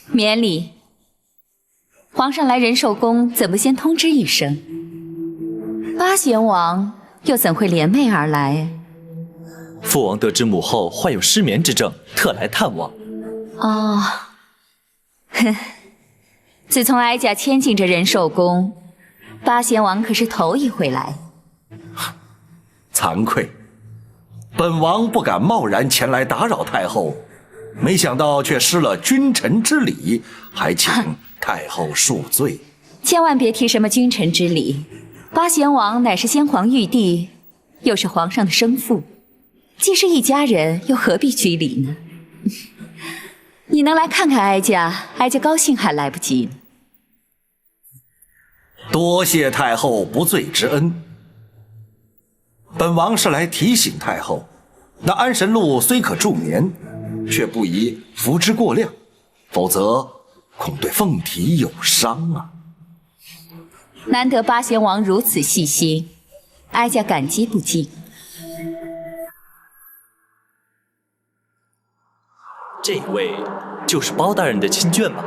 Speaker 10: 免礼。皇上来仁寿宫，怎不先通知一声？八贤王又怎会联袂而来？
Speaker 5: 父王得知母后患有失眠之症，特来探望。
Speaker 10: 哦，自从哀家迁进这仁寿宫，八贤王可是头一回来。
Speaker 13: 惭愧，本王不敢贸然前来打扰太后，没想到却失了君臣之礼，还请太后恕罪。
Speaker 10: 千万别提什么君臣之礼，八贤王乃是先皇玉帝，又是皇上的生父，既是一家人，又何必拘礼呢？你能来看看哀家，哀家高兴还来不及呢。
Speaker 13: 多谢太后不罪之恩。本王是来提醒太后，那安神露虽可助眠，却不宜服之过量，否则恐对凤体有伤啊。
Speaker 10: 难得八贤王如此细心，哀家感激不尽。
Speaker 5: 这位就是包大人的亲眷吗？